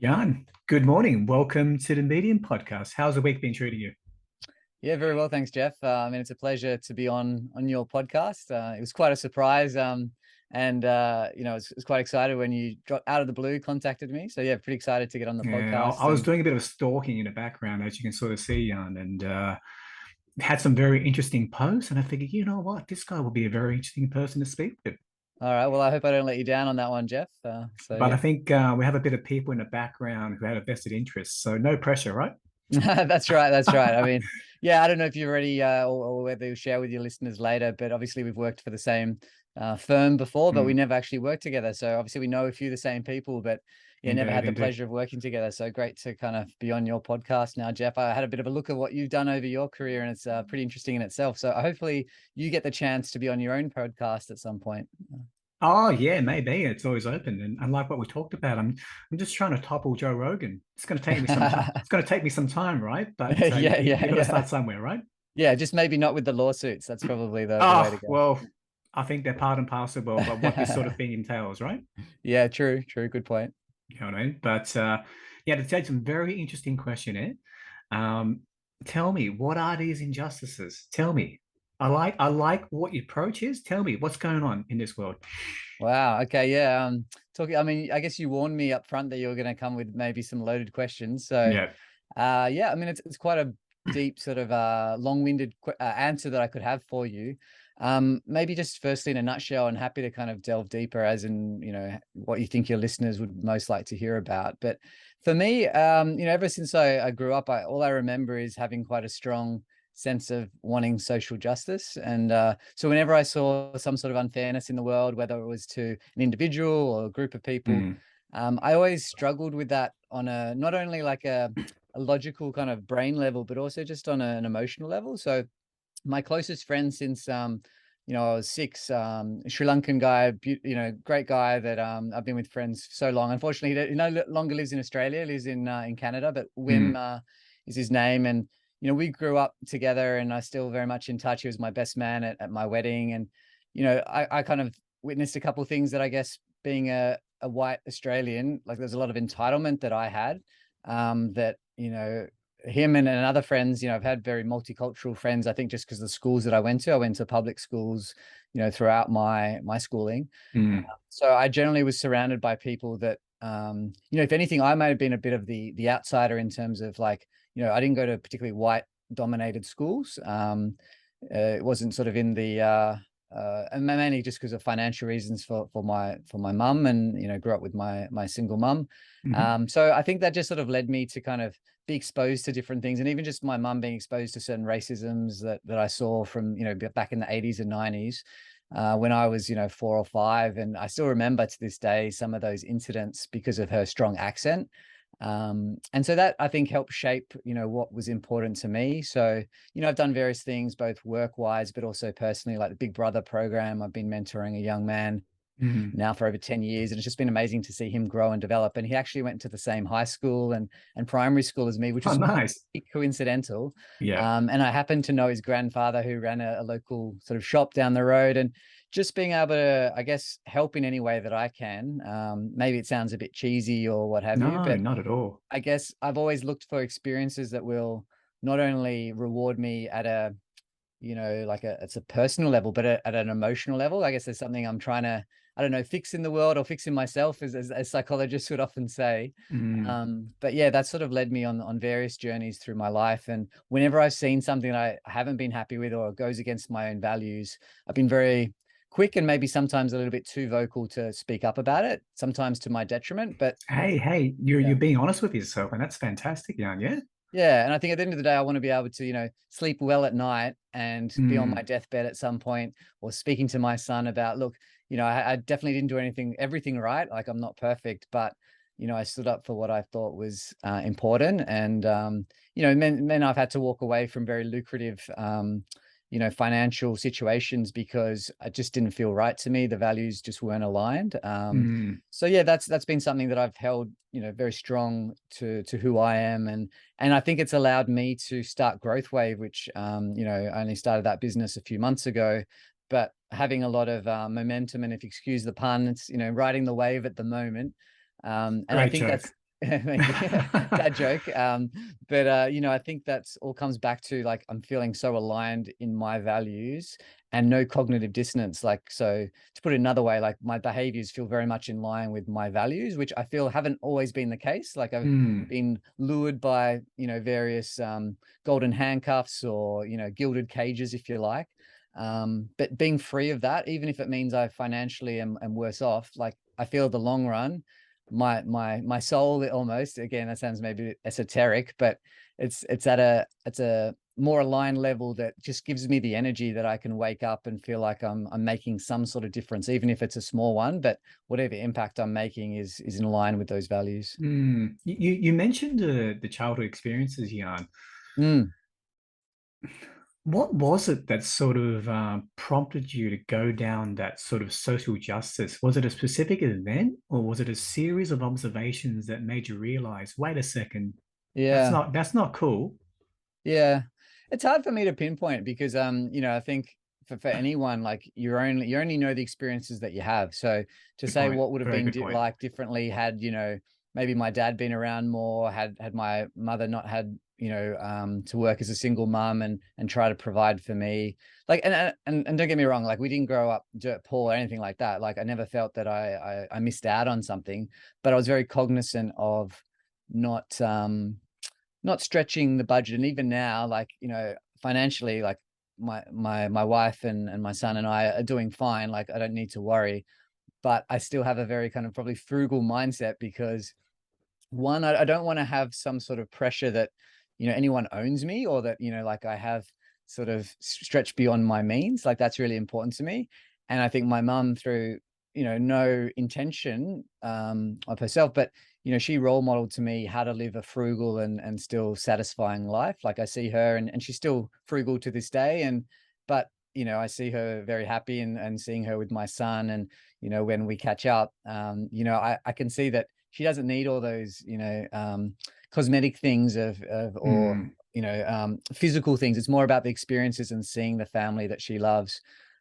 Jan, good morning. Welcome to the Medium Podcast. How's the week been treating you? Yeah, very well, thanks, Jeff. It's a pleasure to be on your podcast. It was quite a surprise, and I was quite excited when you dropped out of the blue, contacted me. So yeah, pretty excited to get on the Yeah, I podcast. was And doing a bit of stalking in the background, as you can sort of see, Jan, and had some very interesting posts. And I figured, you know what, this guy will be a very interesting person to speak with. all right, well, I hope I don't let you down on that one, Jeff. So But I yeah, think we have a bit of people in the background who had a vested interest, so no pressure, right? that's right, that's right. Yeah, I don't know if you've already or whether you share with your listeners later, but obviously we've worked for the same firm before, but we Mm, never actually worked together. So obviously we know a few of the same people, but yeah, never indeed, had the indeed. pleasure of working together. So great to kind of be on your podcast now, Jeff. I had a bit of a look at what you've done over your career, and it's pretty interesting in itself. So hopefully you get the chance to be on your own podcast at some point. Oh yeah, maybe it's always open, and unlike what we talked about, I'm just trying to topple Joe Rogan. It's going to take me some time. It's going to take me some time, right? But Yeah, you yeah, got to yeah. start somewhere, right? Yeah, just maybe not with the lawsuits. That's probably the way to Oh, go. well, I think they're part and parcel of what this sort of thing entails, right? Yeah, true, true. Good point. You know what I mean? But yeah, to take some very interesting question here. Um, Tell me, what are these injustices? Tell me. I like what your approach is. Tell me what's going on in this world. Wow. Okay. Yeah. Talking. I mean, I guess you warned me up front that you were going to come with maybe some loaded questions. So, Yeah. yeah. I mean, it's quite a deep sort of long-winded answer that I could have for you. Maybe just firstly in a nutshell, and happy to kind of delve deeper as in what you think your listeners would most like to hear about. But for me, ever since I grew up, all I remember is having quite a strong sense of wanting social justice. And so whenever I saw some sort of unfairness in the world, whether it was to an individual or a group of people, Mm, I always struggled with that on a not only like a logical kind of brain level, but also just on an emotional level. So my closest friend since I was six, Sri Lankan guy, great guy that I've been with friends for so long. Unfortunately, he no longer lives in Australia, lives in Canada, but Wim mm. is his name. And we grew up together, and I still very much in touch. He was my best man at my wedding, and I kind of witnessed a couple of things that I guess being a white Australian, like there's a lot of entitlement that I had, that him and other friends, I've had very multicultural friends. I think just because the schools that I went to public schools, throughout my schooling. Mm. So I generally was surrounded by people that, if anything, I might have been a bit of the outsider in terms of like, I didn't go to particularly white dominated schools. It wasn't sort of in the and mainly just because of financial reasons for my mum, and grew up with my single mum. Mhm. So I think that just sort of led me to kind of be exposed to different things, and even just my mum being exposed to certain racisms that I saw from back in the 80s and 90s, when I was 4 or 5, and I still remember to this day some of those incidents because of her strong accent. And so that I think helped shape what was important to me. So I've done various things both work wise but also personally, like the Big Brother program. I've been mentoring a young man Mhm. now for over 10 years, and it's just been amazing to see him grow and develop. And he actually went to the same high school and primary school as me, which Oh, was nice. coincidental. Yeah. And I happened to know his grandfather, who ran a local sort of shop down the road. And just being able to, I guess, help in any way that I can. Maybe it sounds a bit cheesy or what have you, No, but not at all. I guess I've always looked for experiences that will not only reward me at a, like it's a personal level, but at an emotional level. I guess there's something I'm trying to, I don't know, fix in the world or fix in myself, as psychologists would often say. Mm. But yeah, that sort of led me on various journeys through my life. And whenever I've seen something that I haven't been happy with or goes against my own values, I've been very quick and maybe sometimes a little bit too vocal to speak up about it, sometimes to my detriment. But Hey, you're yeah. being honest with yourself, and that's fantastic, Jan. Yeah. Yeah, and I think at the end of the day, I want to be able to, sleep well at night and be on my Mm. deathbed at some point, or speaking to my son about, look, I definitely didn't do everything right. Like I'm not perfect, but I stood up for what I thought was important. And men I've had to walk away from very lucrative, financial situations because it just didn't feel right to me. The values just weren't aligned. Mm. So yeah, that's been something that I've held, very strong to who I am. And I think it's allowed me to start Growth Wave, which I only started that business a few months ago, but having a lot of momentum, and if you excuse the pun, it's riding the wave at the moment. And I Great think that's joke. maybe dad joke. But I think that's all comes back to like I'm feeling so aligned in my values and no cognitive dissonance. Like, so to put it another way, like my behaviors feel very much in line with my values, which I feel haven't always been the case. Like I've Hmm. been lured by, various golden handcuffs or, gilded cages, if you like. But being free of that, even if it means I financially am worse off, like I feel the long run, my soul almost, again, that sounds maybe esoteric, but it's a more aligned level that just gives me the energy that I can wake up and feel like I'm making some sort of difference, even if it's a small one, but whatever impact I'm making is in line with those values. Hmm. You mentioned the childhood experiences, Jan. Mm. What was it that sort of prompted you to go down that sort of social justice? Was it a specific event, or was it a series of observations that made you realize, wait a second, Yeah. that's not cool? Yeah. It's hard for me to pinpoint because I think for anyone, like you only know the experiences that you have. So to Good say point. what would have Very been good point. like differently had, maybe my dad been around more, had my mother not had, to work as a single mum and try to provide for me. Like and don't get me wrong, like we didn't grow up dirt poor or anything like that. Like I never felt that I missed out on something, but I was very cognizant of not not stretching the budget. And even now, like, financially, like my wife and my son and I are doing fine. Like I don't need to worry, but I still have a very kind of probably frugal mindset because one, I don't want to have some sort of pressure that, anyone owns me or that, like I have sort of stretched beyond my means. Like that's really important to me. And I think my mum, through, no intention of herself, but, she role modeled to me how to live a frugal and still satisfying life. Like I see her and she's still frugal to this day. But, I see her very happy and seeing her with my son. And, when we catch up, I can see that she doesn't need all those, cosmetic things or, Hmm. physical things. It's more about the experiences and seeing the family that she loves.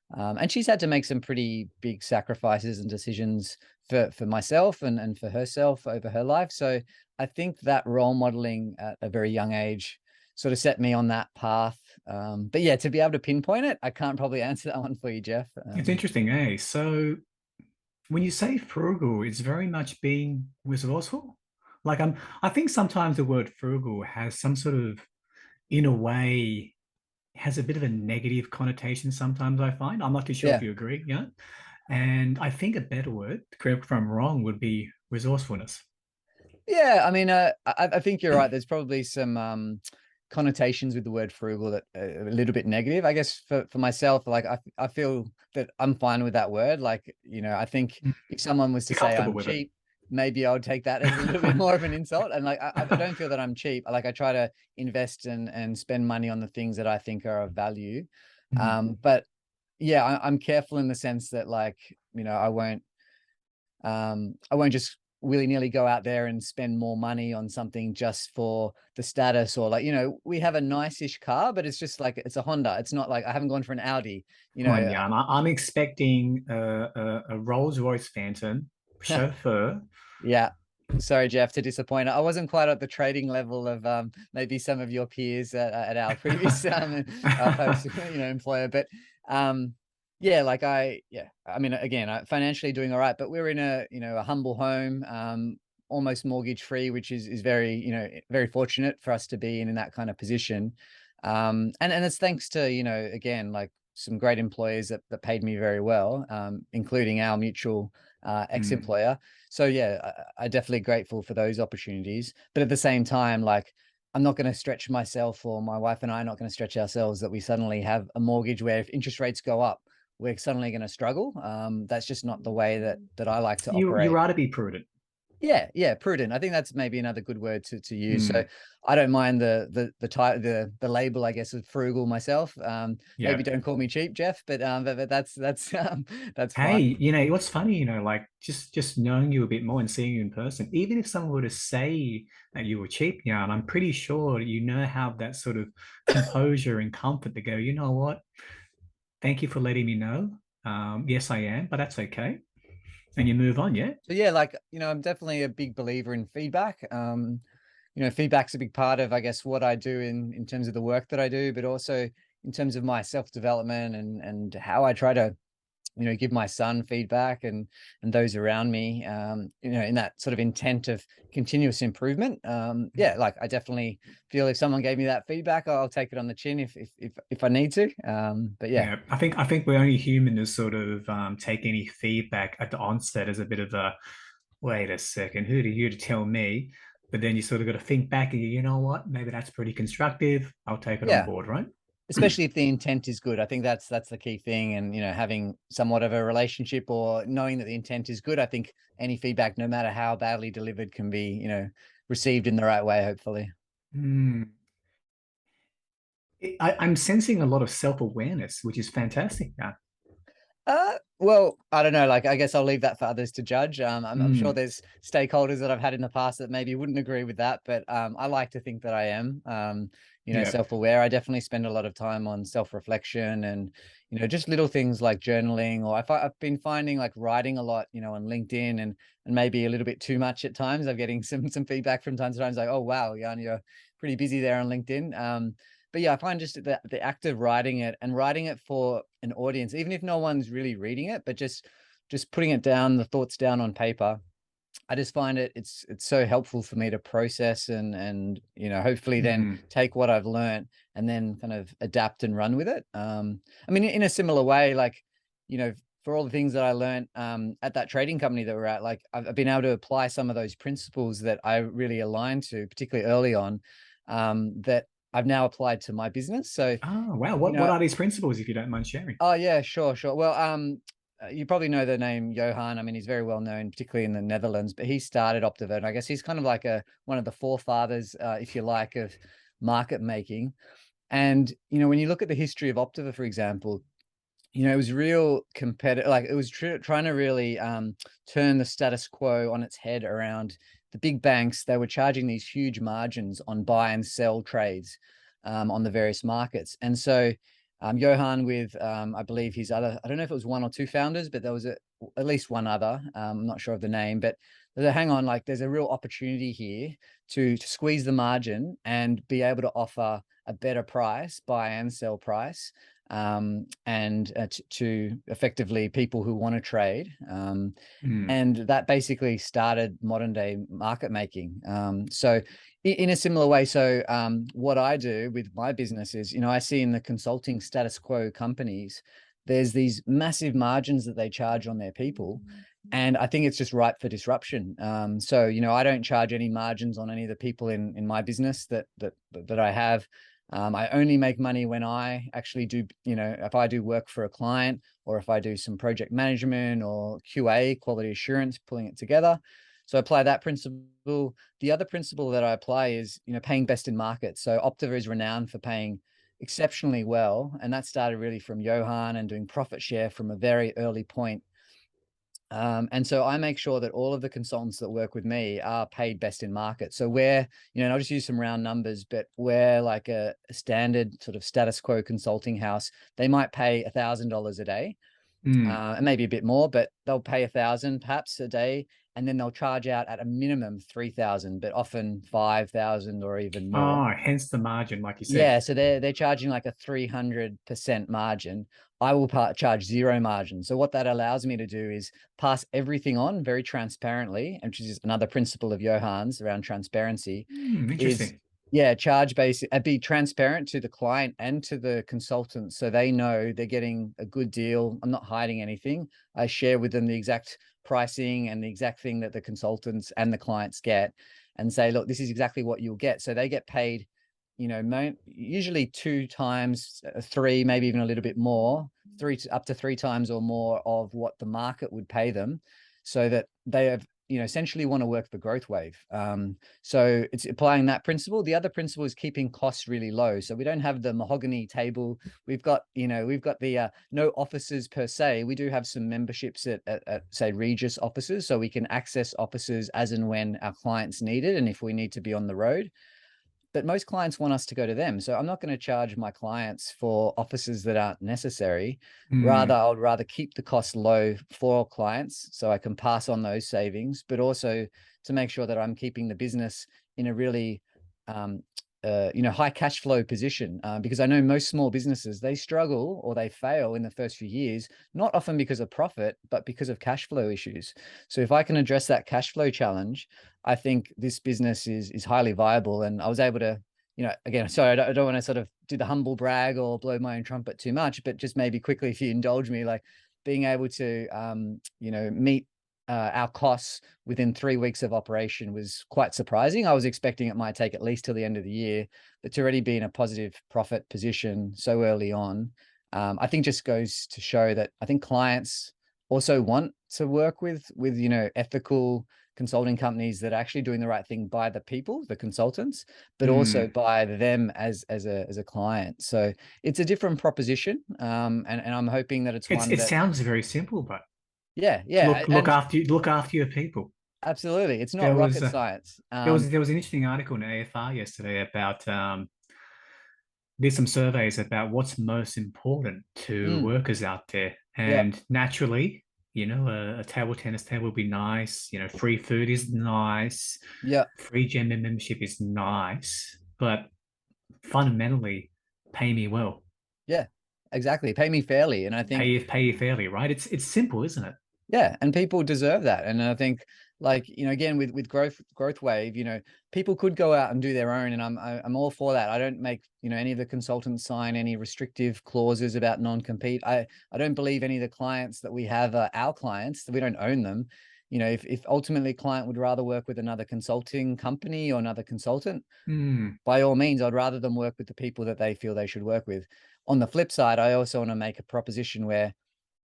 And she's had to make some pretty big sacrifices and decisions for myself and for herself over her life. So I think that role modeling at a very young age sort of set me on that path. But yeah, to be able to pinpoint it, I can't probably answer that one for you, Jeff. It's interesting, eh? So when you say frugal, it's very much being resourceful. Like I think sometimes the word frugal has some sort of, in a way, has a bit of a negative connotation sometimes, I find. I'm not too sure if Yeah. you agree, yeah. And I think a better word, correct if I'm wrong, would be resourcefulness. Yeah, I mean, I think you're right. There's probably some connotations with the word frugal that are a little bit negative. I guess for myself, like I feel that I'm fine with that word. Like, I think Mm. if someone was to You're say comfortable I'm with it. cheap, maybe I would take that as a little bit more of an insult. And like, I don't feel that I'm cheap. Like, I try to invest and spend money on the things that I think are of value. Mm. But yeah, I'm careful in the sense that like, I won't just willy-nilly go out there and spend more money on something just for the status or like, we have a nice-ish car, but it's just like it's a Honda. It's not like I haven't gone for an Audi, you Come on, know. Jan. I'm expecting a Rolls-Royce Phantom chauffeur. Yeah. Sorry, Jeff, to disappoint. I wasn't quite at the trading level of maybe some of your peers at our previous post, employer. But yeah, like I mean, again, financially doing all right, but we're in a humble home, almost mortgage free, which is very, very fortunate for us to be in that kind of position. And it's thanks to, again, like some great employers that paid me very well, including our mutual Mm. ex-employer. So yeah, I definitely grateful for those opportunities. But at the same time, like I'm not going to stretch myself or my wife and I are not going to stretch ourselves that we suddenly have a mortgage where if interest rates go up, we're suddenly going to struggle. That's just not the way that I like to You operate. rather be prudent. Yeah, yeah, prudent. I think that's maybe another good word to use. So Mm. I don't mind the label, I guess, of frugal myself. Maybe Yeah. don't call me cheap, Jeff, but that's that's Hey, fine. what's funny, like just knowing you a bit more and seeing you in person, even if someone were to say that you were cheap, Jan, I'm pretty sure you know have that sort of composure and comfort to go, you know what? Thank you for letting me know. Yes, I am, but that's okay. And you move on, yeah? So yeah, like, I'm definitely a big believer in feedback. Feedback's a big part of, I guess, what I do in terms of the work that I do, but also in terms of my self-development and how I try to, give my son feedback and those around me, in that sort of intent of continuous improvement. Yeah, like I definitely feel if someone gave me that feedback, I'll take it on the chin if I need to. But yeah. Yeah, I think we're only human to sort of take any feedback at the onset as a bit of a wait a second, who are you to tell me? But then you sort of got to think back and you know what? Maybe that's pretty constructive. I'll take it on Yeah. board, right? Especially if the intent is good. I think that's the key thing, and, having somewhat of a relationship or knowing that the intent is good, I think any feedback, no matter how badly delivered, can be, received in the right way, hopefully. Hmm. I'm sensing a lot of self-awareness, which is fantastic. Well, I don't know. Like, I guess I'll leave that for others to judge. I'm sure Hmm. there's stakeholders that I've had in the past that maybe wouldn't agree with that, but I like to think that I am, Yeah. self-aware. I definitely spend a lot of time on self-reflection and, just little things like journaling, or I've been finding like writing a lot, on LinkedIn and maybe a little bit too much at times. I'm getting some feedback from time to time. It's like, oh wow, Jan, you're pretty busy there on LinkedIn. But yeah, I find just the act of writing it and writing it for an audience, even if no one's really reading it, but just putting it down, the thoughts down on paper. I just find it's so helpful for me to process and hopefully then Hmm. take what I've learned and then kind of adapt and run with it. I mean, in a similar way, like, you know, for all the things that I learned at that trading company that we're at, like I've been able to apply some of those principles that I really align to, particularly early on, that I've now applied to my business. So, Oh, wow. you What know, are these principles, if you don't mind sharing? oh yeah, sure, sure. Well, you probably know the name Johan. I mean, he's very well known, particularly in the Netherlands. But he started Optiva, and I guess he's kind of like a one of the forefathers, if you like, of market making. And when you look at the history of Optiva, for example, it was real competitive. Like it was trying to really turn the status quo on its head around the big banks. They were charging these huge margins on buy and sell trades on the various markets. And so Johan with I believe his other, I don't know if it was one or two founders, but there was at least one other. I'm not sure of the name, but hang on, like there's a real opportunity here to squeeze the margin and be able to offer a better price, buy and sell price, and to effectively people who want to trade. Hmm. And that basically started modern day market making. So in a similar way, so what I do with my business is, I see in the consulting status quo companies, there's these massive margins that they charge on their people. And I think it's just ripe for disruption. So, I don't charge any margins on any of the people in my business that I have. I only make money when I actually do, if I do work for a client or if I do some project management or QA, quality assurance, pulling it together. So I apply that principle. The other principle that I apply is, paying best in market. So Optiva is renowned for paying exceptionally well. And that started really from Johan and doing profit share from a very early point. And so I make sure that all of the consultants that work with me are paid best in market. So we're, and I'll just use some round numbers, but we're like a standard sort of status quo consulting house. They might pay $1,000 a day, Hmm. and maybe a bit more, but they'll pay 1,000 perhaps a day, and then they'll charge out at a minimum 3,000, but often 5,000 or even more. Ah, hence the margin, like you said. Yeah, so they're charging like a 300% margin. I will charge zero margin. So what that allows me to do is pass everything on very transparently, and which is another principle of Johann's around transparency, Hmm, is interesting. yeah, charge basic and be transparent to the client and to the consultant so they know they're getting a good deal. I'm not hiding anything. I share with them the exact pricing and the exact thing that the consultants and the clients get and say, look, this is exactly what you'll get. So they get paid, usually two times, three, maybe even a little bit more, up to three times or more of what the market would pay them, so that they have, essentially want to work the growth wave. So it's applying that principle. The other principle is keeping costs really low. So we don't have the mahogany table. We've got the no offices per se. We do have some memberships at say Regis offices, so we can access offices as and when our clients need it, and if we need to be on the road. but most clients want us to go to them. So I'm not going to charge my clients for offices that aren't necessary. Rather, Mm, I would rather keep the cost low for clients so I can pass on those savings, but also to make sure that I'm keeping the business in a really um, high cash flow position, because I know most small businesses, they struggle or they fail in the first few years, not often because of profit, but because of cash flow issues. So if I can address that cash flow challenge, I think this business is highly viable. And I was able to, again, sorry, I don't want to sort of do the humble brag or blow my own trumpet too much, but just maybe quickly, if you indulge me, like being able to, meet our costs within 3 weeks of operation was quite surprising. I was expecting it might take at least till the end of the year, but to already be in a positive profit position so early on, I think just goes to show that I think clients also want to work with ethical consulting companies that are actually doing the right thing by the people, the consultants, but also mm. by them as a client. So it's a different proposition, and I'm hoping that it's one It that, sounds very simple, but yeah, and look after your people. absolutely. It's not There was rocket a, science. there was an interesting article in AFR yesterday about did some surveys about what's most important to Mm, workers out there, yeah, and naturally, a table tennis table would be nice. Free food is nice, yeah, free gym membership is nice, but fundamentally, pay me well, yeah, exactly. Pay me fairly. And I think, pay you fairly, right? It's simple, isn't it? yeah, and people deserve that. And I think, like, again, with growth wave, people could go out and do their own, and I'm all for that. I don't make, any of the consultants sign any restrictive clauses about non-compete. I don't believe any of the clients that we have are our clients, that we don't own them. If ultimately a client would rather work with another consulting company or another consultant, Hmm. by all means, I'd rather them work with the people that they feel they should work with. On the flip side, I also want to make a proposition where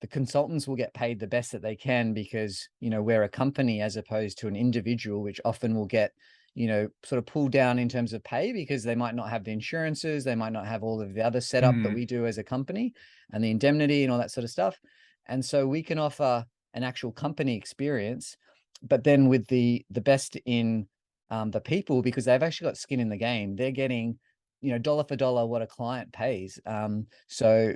the consultants will get paid the best that they can, because, we're a company as opposed to an individual, which often will get, sort of pulled down in terms of pay because they might not have the insurances, they might not have all of the other setup that Hmm. we do as a company and the indemnity and all that sort of stuff. And so we can offer an actual company experience, but then with the best in the people, because they've actually got skin in the game. They're getting, dollar for dollar what a client pays. So,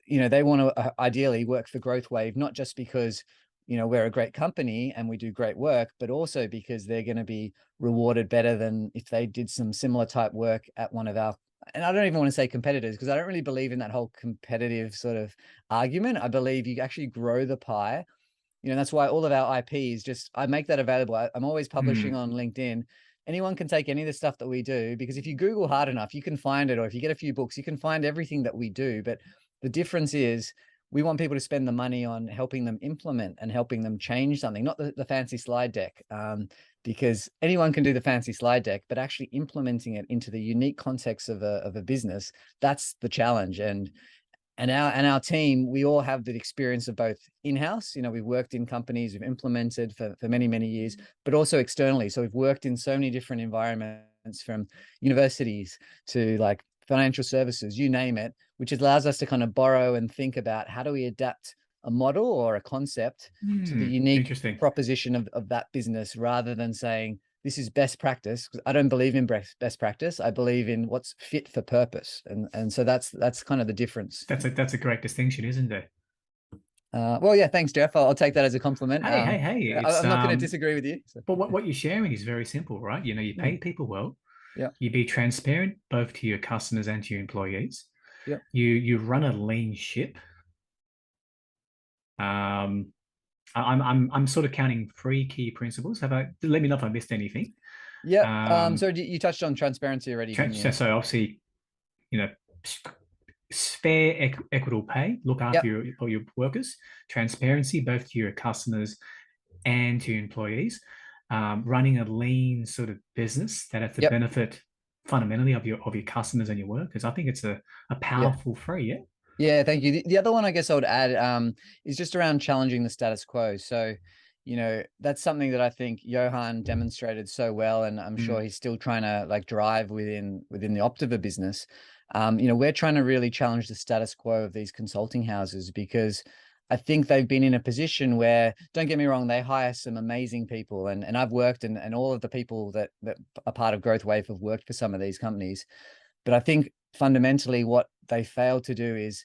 they want to ideally work for Growth Wave, not just because, we're a great company and we do great work, but also because they're going to be rewarded better than if they did some similar type work at one of our, and I don't even want to say competitors, because I don't really believe in that whole competitive sort of argument. I believe you actually grow the pie. That's why all of our IP is just, I make that available. I'm always publishing Hmm. on LinkedIn. Anyone can take any of the stuff that we do, because if you Google hard enough, you can find it. Or if you get a few books, you can find everything that we do. But the difference is we want people to spend the money on helping them implement and helping them change something, not the fancy slide deck. Because anyone can do the fancy slide deck, but actually implementing it into the unique context of a business, that's the challenge. And our team, we all have the experience of both in-house, we've worked in companies, we've implemented for many, many years, but also externally. So we've worked in so many different environments, from universities to like financial services, you name it, which allows us to kind of borrow and think about how do we adapt a model or a concept to the Hmm. unique Interesting. proposition of that business, rather than saying this is best practice. Because I don't believe in best practice. I believe in what's fit for purpose. And so that's kind of the difference. That's a great distinction, isn't it? Well, yeah, thanks, Jeff. I'll take that as a compliment. Hey, I'm not going to disagree with you. So. but what you're sharing is very simple, right? You Mm, pay people well, yeah, you be transparent both to your customers and to your employees. yeah, You run a lean ship. Um, I'm sort of counting three key principles. Let me know if I missed anything. yeah. Um, So you touched on transparency already, didn't you? so obviously, you know, fair, equitable pay, look after Yep, your workers, transparency both to your customers and to your employees, running a lean sort of business that has the yep, benefit fundamentally of your customers and your workers. I think it's a yeah. powerful three. Yeah. Yeah, thank you. The other one I guess I would add is just around challenging the status quo. So, that's something that I think Johan demonstrated so well, and I'm sure Mm, he's still trying to like drive within the Optiva business. We're trying to really challenge the status quo of these consulting houses, because I think they've been in a position where, don't get me wrong, they hire some amazing people, and I've worked, and all of the people that are part of Growth Wave have worked for some of these companies. But I think fundamentally what they fail to do is,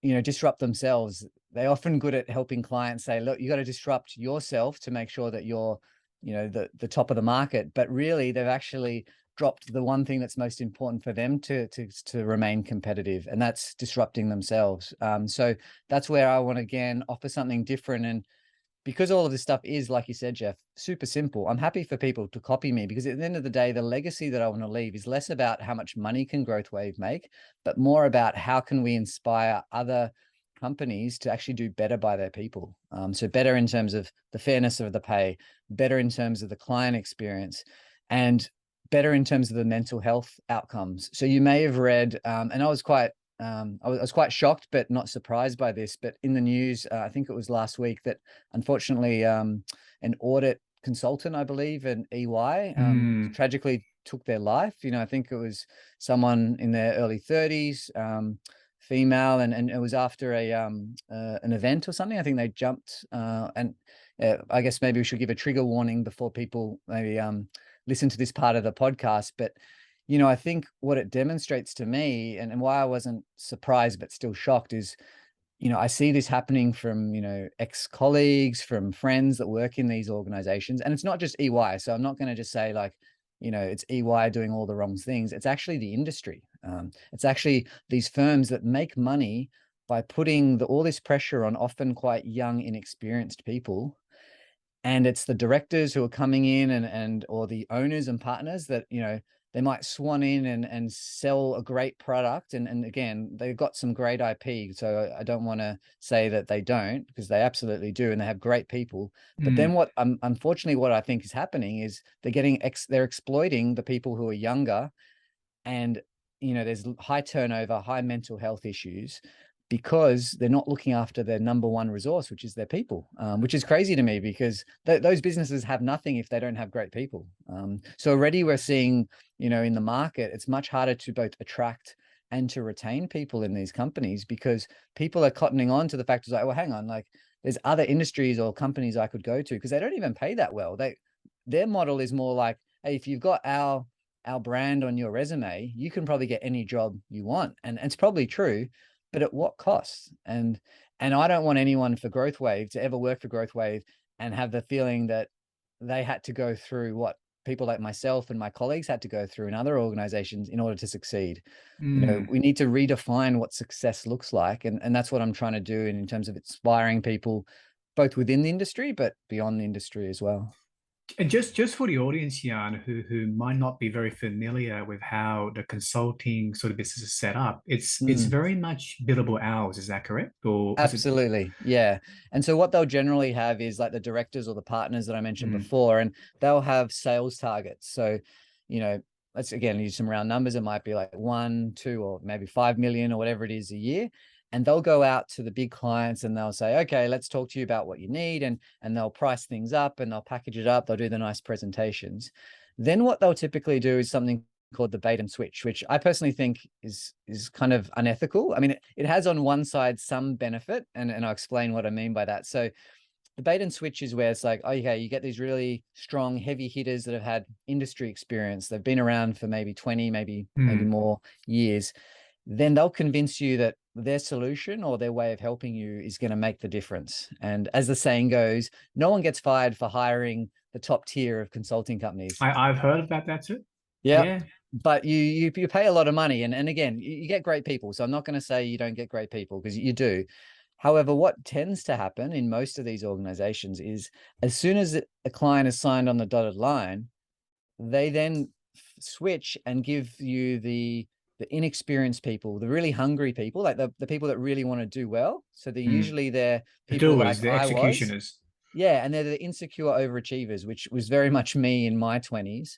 disrupt themselves. They're often good at helping clients say, look, you got to disrupt yourself to make sure that you're, the top of the market. But really, they've actually dropped the one thing that's most important for them to remain competitive, and that's disrupting themselves. So that's where I want to again offer something different. And because all of this stuff is, like you said, Jeff, super simple, I'm happy for people to copy me, because at the end of the day, the legacy that I want to leave is less about how much money can Growth Wave make, but more about how can we inspire other companies to actually do better by their people. So better in terms of the fairness of the pay, better in terms of the client experience, and better in terms of the mental health outcomes. So you may have read, and I was quite shocked but not surprised by this, but in the news, I think it was last week, that unfortunately an audit consultant, I believe, an EY, Mm, tragically took their life. I think it was someone in their early 30s, female, and it was after an event or something. I think they jumped, and I guess maybe we should give a trigger warning before people maybe listen to this part of the podcast. But I think what it demonstrates to me, and why I wasn't surprised but still shocked, is, I see this happening from, ex-colleagues, from friends that work in these organizations. And it's not just EY. So I'm not going to just say like, it's EY doing all the wrong things. It's actually the industry. It's actually these firms that make money by putting all this pressure on often quite young, inexperienced people. And it's the directors who are coming in, or the owners and partners that, they might swan in and sell a great product. And again, they've got some great IP. So I don't want to say that they don't, because they absolutely do. And they have great people. But then mm, unfortunately, what I think is happening is they're exploiting the people who are younger. And, there's high turnover, high mental health issues, because they're not looking after their number one resource, which is their people, which is crazy to me, because those businesses have nothing if they don't have great people. So already we're seeing, in the market, it's much harder to both attract and to retain people in these companies, because people are cottoning on to the fact, like, well, hang on, like, there's other industries or companies I could go to, because they don't even pay that well. Their model is more like, hey, if you've got our brand on your resume, you can probably get any job you want. And it's probably true, but at what cost? And I don't want anyone for Growth Wave to ever work for Growth Wave and have the feeling that they had to go through what people like myself and my colleagues had to go through in other organizations in order to succeed. mm. We need to redefine what success looks like. And that's what I'm trying to do in terms of inspiring people, both within the industry, but beyond the industry as well. And just for the audience, Jan, who might not be very familiar with how the consulting sort of business is set up, it's Mm. very much billable hours. Is that correct? Or is it? Absolutely. Yeah. And so what they'll generally have is like the directors or the partners that I mentioned Mm, before, and they'll have sales targets. So, let's again use some round numbers. It might be like 1, 2, or maybe 5 million or whatever it is a year. And they'll go out to the big clients and they'll say, okay, let's talk to you about what you need. And they'll price things up and they'll package it up. They'll do the nice presentations. Then what they'll typically do is something called the bait and switch, which I personally think is kind of unethical. I mean, it has on one side some benefit, and I'll explain what I mean by that. So the bait and switch is where it's like, okay, you get these really strong, heavy hitters that have had industry experience. They've been around for maybe 20, maybe mm, more years. Then they'll convince you that their solution or their way of helping you is going to make the difference. And as the saying goes, no one gets fired for hiring the top tier of consulting companies. I've heard about that too. Yeah. Yeah. But you pay a lot of money, and again, you get great people. So I'm not going to say you don't get great people, because you do. However, what tends to happen in most of these organizations is, as soon as a client is signed on the dotted line, they then switch and give you the inexperienced people, the really hungry people, like the people that really want to do well. So Mm. they're The people like doers, the I was. executioners. Yeah, and they're the insecure overachievers, which was very much me in my 20s.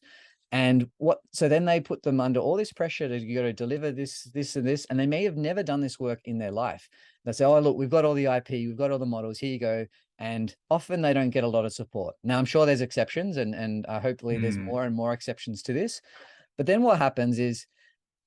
And so then they put them under all this pressure to, you got to deliver this, this, and this. And they may have never done this work in their life. They say, oh, look, we've got all the IP, we've got all the models, here you go. And often they don't get a lot of support. Now, I'm sure there's exceptions, and hopefully there's Mm, more and more exceptions to this. But then what happens is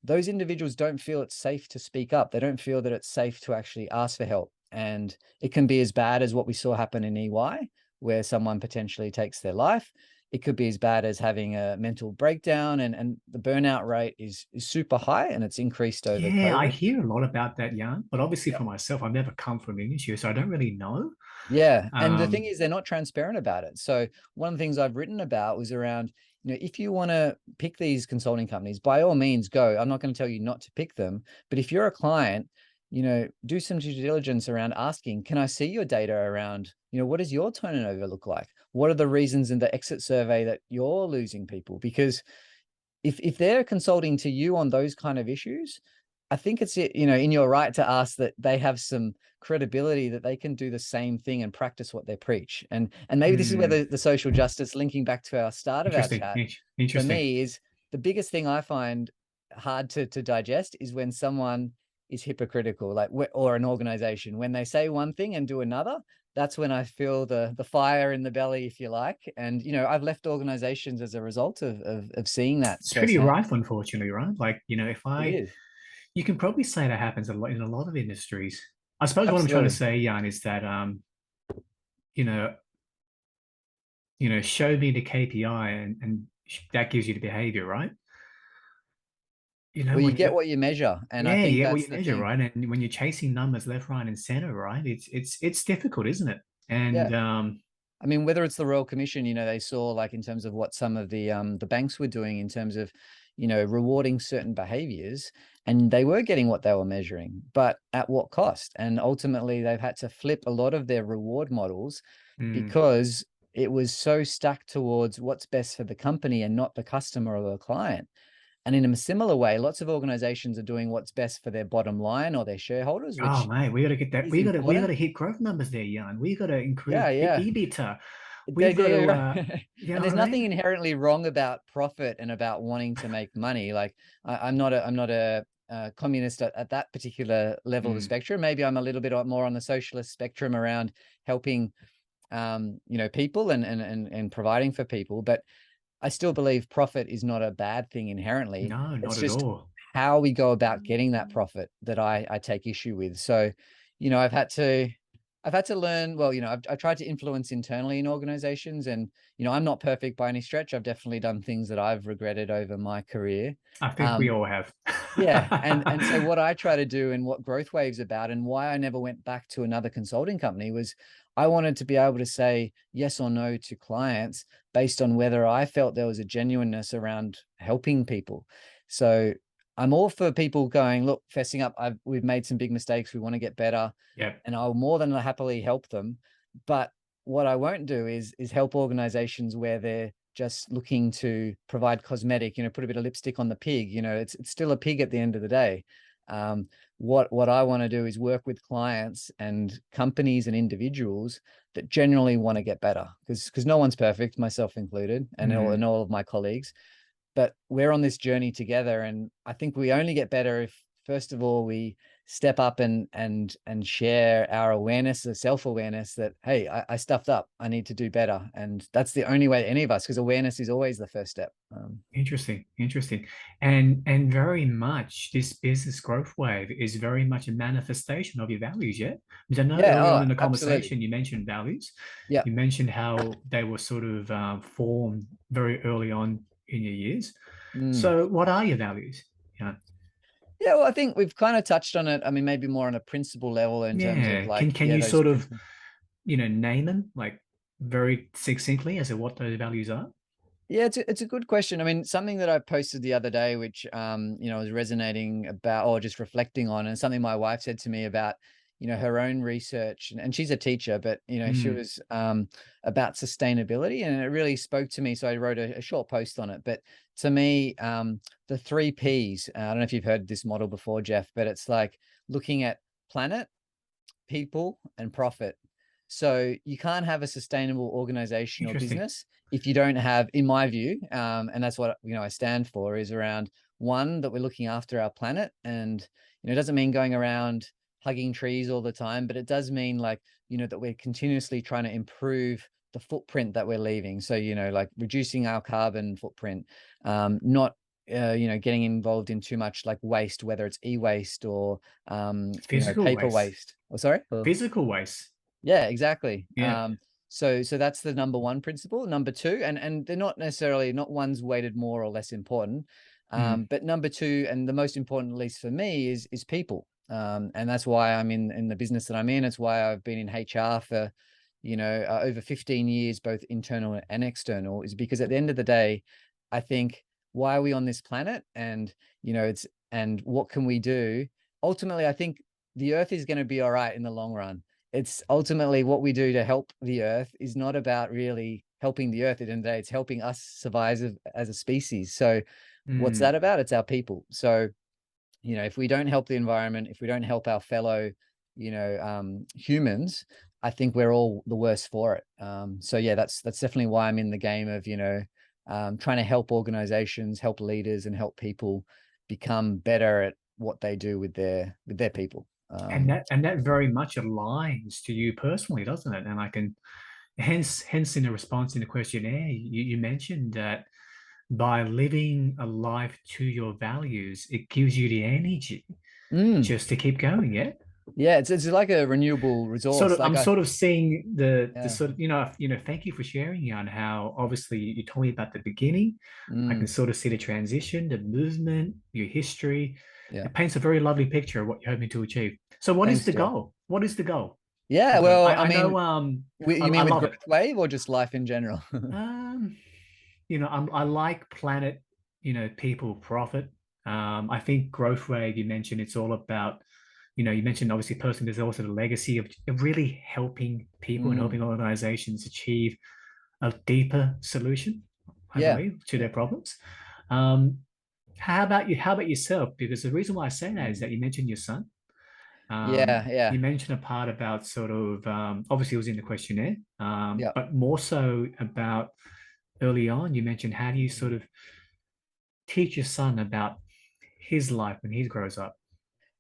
those individuals don't feel it's safe to speak up. They don't feel that it's safe to actually ask for help. And it can be as bad as what we saw happen in EY, where someone potentially takes their life. It could be as bad as having a mental breakdown, and the burnout rate is super high, and it's increased over Yeah, I COVID. hear a lot about that, Jan. But obviously, Yep. for myself, I've never come from the industry, so I don't really know. Yeah. And the thing Um, is, they're not transparent about it. So one of the things I've written about was around, if you want to pick these consulting companies, by all means go. I'm not going to tell you not to pick them, but if you're a client, do some due diligence around asking, can I see your data around, what does your turnover look like? What are the reasons in the exit survey that you're losing people? Because if they're consulting to you on those kind of issues, I think it's, in your right to ask that they have some credibility that they can do the same thing and practice what they preach. And maybe this is where hmm, the social justice, linking back to our start of our interesting. chat, for Interesting. me is the biggest thing I find hard to digest is when someone is hypocritical, like, or an organization, when they say one thing and do another. That's when I feel the fire in the belly, if you like. And I've left organizations as a result of seeing that It's pretty firsthand. rife, unfortunately, right? Like, if It I, is. you can probably say that happens a lot in a lot of industries. I suppose what I'm trying to Absolutely. say, Jan, is that, you know, show me the KPI and that gives you the behavior, right? Well, you When get you, what you measure, and I yeah, think you get what that's you the measure, thing. right? And when you're chasing numbers left, right, and center, right? It's difficult, isn't it? And Yeah. I mean, whether it's the Royal Commission, they saw, like, in terms of what some of the banks were doing in terms of, rewarding certain behaviors, and they were getting what they were measuring, but at what cost? And ultimately, they've had to flip a lot of their reward models mm, because it was so stuck towards what's best for the company and not the customer or the client. And in a similar way, lots of organizations are doing what's best for their bottom line or their shareholders, oh which mate, we got to get that. is We got important. to hit growth numbers there, Jan. We got to Yeah, improve yeah. EBITDA. They We've got to, do. you know And what there's I nothing mean? inherently wrong about profit and about wanting to make money. Like, I'm not a communist at that particular level of the Mm. spectrum. Maybe I'm a little bit more on the socialist spectrum around helping, people and providing for people. But I still believe profit is not a bad thing inherently. No, It's not at just all. how we go about getting that profit that I take issue with. So, I've had to learn, well, I've tried to influence internally in organizations, and, I'm not perfect by any stretch. I've definitely done things that I've regretted over my career. I think we Um, all have. yeah, and so what I try to do, and what Growth Wave's about, and why I never went back to another consulting company, was I wanted to be able to say yes or no to clients based on whether I felt there was a genuineness around helping people. So I'm all for people going, look, fessing up, we've made some big mistakes, we want to get better, Yeah. and I'll more than happily help them. But what I won't do is help organizations where they're just looking to provide cosmetic, put a bit of lipstick on the pig. It's still a pig at the end of the day. What I want to do is work with clients and companies and individuals that generally want to get better, because no one's perfect, myself included, and Mm. all of my colleagues. But we're on this journey together, and I think we only get better if, first of all, we step up and share our awareness, the self-awareness that, hey, I stuffed up, I need to do better. And that's the only way, any of us, because awareness is always the first step. Interesting, interesting. And very much this business growth wave is very much a manifestation of your values, yeah? Because I know Yeah. early on Oh, in the absolutely. conversation you mentioned values. Yeah. You mentioned how they were sort of formed very early on in your years. Mm. So what are your values? Yeah. Yeah, well, I think we've kind of touched on it. I mean, maybe more on a principle level, in terms of, Yeah. like, Can yeah, you those sort of, principles. name them like very succinctly as to what those values are? Yeah, it's a good question. I mean, something that I posted the other day, which, was resonating about, or just reflecting on, and something my wife said to me about, her own research, and she's a teacher, but, she Mm. was about sustainability, and it really spoke to me. So I wrote a short post on it. But to me, the three Ps, I don't know if you've heard this model before, Jeff, but it's like looking at planet, people, and profit. So you can't have a sustainable organization or Interesting. business if you don't have, in my view, and that's what, I stand for, is around, one, that we're looking after our planet. And it doesn't mean going around hugging trees all the time, but it does mean, like, that we're continuously trying to improve the footprint that we're leaving. So, like reducing our carbon footprint, not getting involved in too much like waste, whether it's e-waste or Physical paper waste. waste. Oh, sorry. Physical waste. Yeah, exactly. Yeah. So that's the number one principle. Number two, and they're not necessarily, not one's weighted more or less important. Mm. But number two, and the most important, at least for me, is people. And that's why I'm in the business that I'm in. It's why I've been in HR for, over 15 years, both internal and external, is because at the end of the day, I think, why are we on this planet? And, and what can we do? Ultimately, I think the earth is going to be all right in the long run. It's ultimately what we do to help the earth is not about really helping the earth at the end of the day. It's helping us survive as a species. So what's Mm. that about? It's our people. So, if we don't help the environment, if we don't help our fellow, humans, I think we're all the worse for it. So yeah, that's definitely why I'm in the game of, trying to help organizations, help leaders, and help people become better at what they do with their people. And that very much aligns to you personally, doesn't it? And I can hence in the response in the questionnaire, you mentioned that by living a life to your values, it gives you the energy Mm, just to keep going. Yeah. yeah, it's like a renewable Sort resource. of, Like I'm I, sort of seeing the yeah, sort of, thank you for sharing, on how obviously you told me about the beginning. I can mm, sort of see the transition, the movement, your history. yeah. It paints a very lovely picture of what you're hoping to achieve. So what is Thanks, the Jeff. goal? What is the goal? Yeah, Because well, I I know mean, you I mean with love it. growth wave or just life in general? Um, I like planet, people, profit. I think growth rate, you mentioned it's all about, you mentioned obviously personally, there's also the legacy of really helping people and Mm, helping organizations achieve a deeper solution, I yeah, believe, to yeah, their problems. Um, how about you? How about yourself? Because the reason why I say that is mm, that you mentioned your son. yeah, You yeah, mentioned a part about sort of obviously it was in the questionnaire, yeah. but more so about early on. You mentioned how do you sort Mm. of teach your son about his life when he grows up?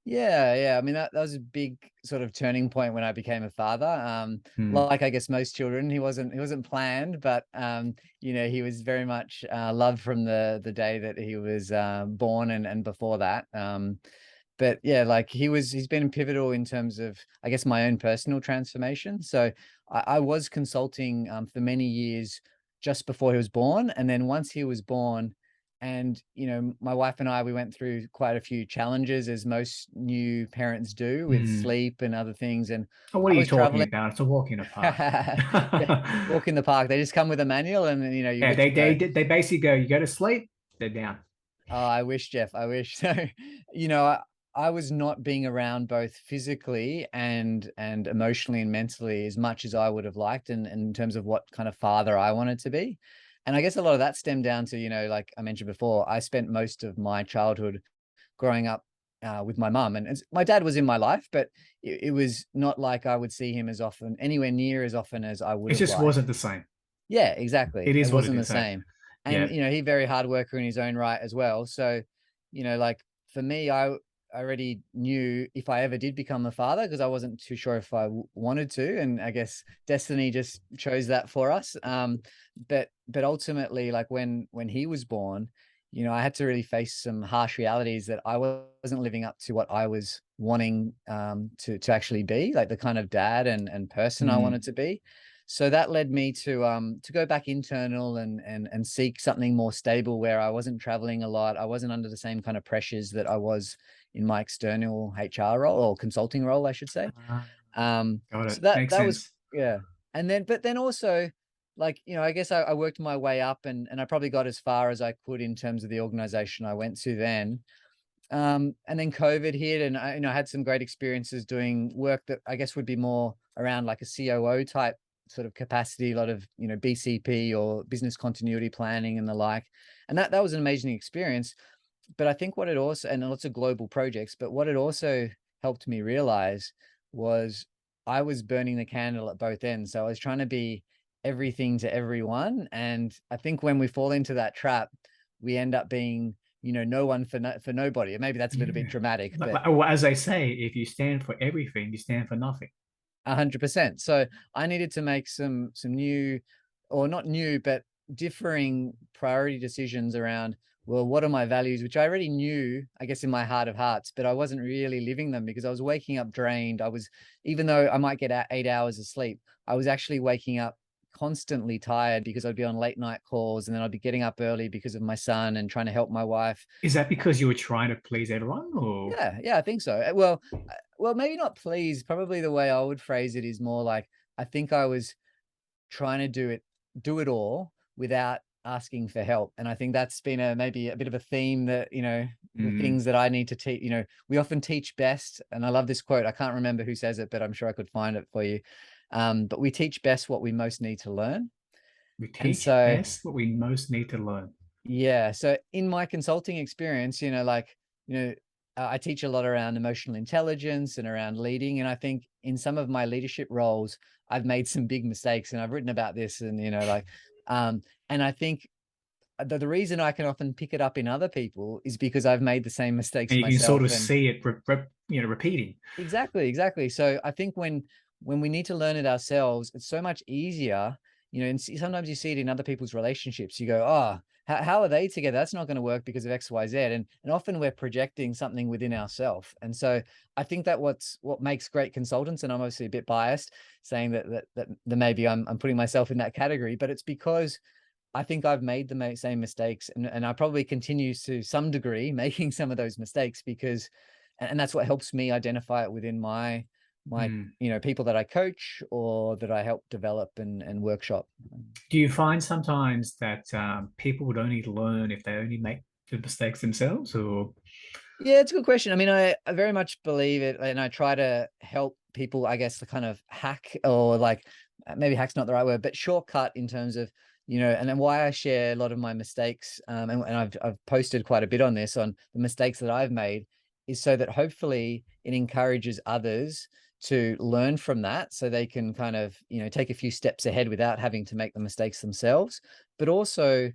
Yeah, yeah. I mean, that was a big sort of turning point when I became a father. Hmm. Like I guess most children, he wasn't planned, but he was very much loved from the day that he was born and before that. But yeah, like he's been pivotal in terms of, I guess, my own personal transformation. So I was consulting for many years just before he was born, and then once he was born, and my wife and I, we went through quite a few challenges, as most new parents do, with Hmm. sleep and other things. And Oh, what are I you was talking traveling. about? It's a walk in the park. Yeah, walk in the park. They just come with a manual, and then you're Yeah, good to go. they basically go, you go to sleep, they're down. Oh, I wish, Jeff. I wish. So, you know, I, I was not being around both physically and emotionally and mentally as much as I would have liked, and in terms of what kind of father I wanted to be. And I guess a lot of that stemmed down to, like I mentioned before, I spent most of my childhood growing up with my mum, and my dad was in my life, but it was not like I would see him as often, anywhere near as often as I would It have just liked. wasn't the same. Yeah, exactly. It It is what it wasn't the is. Hey, same. And, yeah. he very hard worker in his own right as well. So, like for me, I already knew if I ever did become a father, because I wasn't too sure if I wanted to. And I guess destiny just chose that for us. But ultimately, like when he was born, I had to really face some harsh realities that I wasn't living up to what I was wanting to actually be, like the kind of dad and person I Mm. wanted to be. So that led me to go back internal and seek something more stable, where I wasn't traveling a lot. I wasn't under the same kind of pressures that I was in my external HR role, or consulting role, I should say. Ah, got So it. that Makes that was, sense. yeah. And then, but then also, like, I guess I worked my way up, and I probably got as far as I could in terms of the organization I went to then. And then COVID hit, and I had some great experiences doing work that I guess would be more around like a COO type sort of capacity, a lot of, BCP or business continuity planning and the like. And that was an amazing experience. But I think what it also, and lots of global projects, but what it also helped me realize was I was burning the candle at both ends. So I was trying to be everything to everyone. And I think when we fall into that trap, we end up being, no one for for nobody. And maybe that's a little bit Yeah. dramatic, but Well, as they say, if you stand for everything, you stand for nothing. 100%. So I needed to make some new, or not new, but differing priority decisions around well, what are my values, which I already knew, I guess, in my heart of hearts, but I wasn't really living them because I was waking up drained. I was, even though I might get 8 hours of sleep, I was actually waking up constantly tired because I'd be on late night calls, and then I'd be getting up early because of my son and trying to help my wife. Is that because you were trying to please everyone, or? Yeah, yeah, I think so. Well, maybe not please. Probably the way I would phrase it is more like I think I was trying to do it all without asking for help. And I think that's been maybe a bit of a theme that, the Mm, things that I need to teach, we often teach best. And I love this quote. I can't remember who says it, but I'm sure I could find it for you. But we teach best what we most need to learn. we And teach so, best what we most need to learn. yeah. So in my consulting experience, I teach a lot around emotional intelligence and around leading. And I think in some of my leadership roles, I've made some big mistakes, and I've written about this, and, um, and I think the reason I can often pick it up in other people is because I've made the same mistakes And you can sort myself. of And see it, repeating. exactly, exactly. So I think when we need to learn it ourselves, it's so much easier, and sometimes you see it in other people's relationships. You go, oh, how are they together? That's not going to work because of X, Y, Z. And often we're projecting something within ourselves. And so I think that what makes great consultants, and I'm obviously a bit biased saying that maybe I'm putting myself in that category, but it's because I think I've made the same mistakes, and I probably continue to some degree making some of those mistakes because, and that's what helps me identify it within my Mm. people that I coach or that I help develop and workshop. Do you find sometimes that people would only learn if they only make the mistakes themselves, or? Yeah, it's a good question. I mean, I very much believe it, and I try to help people, I guess, to kind of hack, or like maybe hack's not the right word, but shortcut in terms of, and then why I share a lot of my mistakes, and I've posted quite a bit on this, on the mistakes that I've made, is so that hopefully it encourages others to learn from that, so they can kind of, take a few steps ahead without having to make the mistakes themselves, but also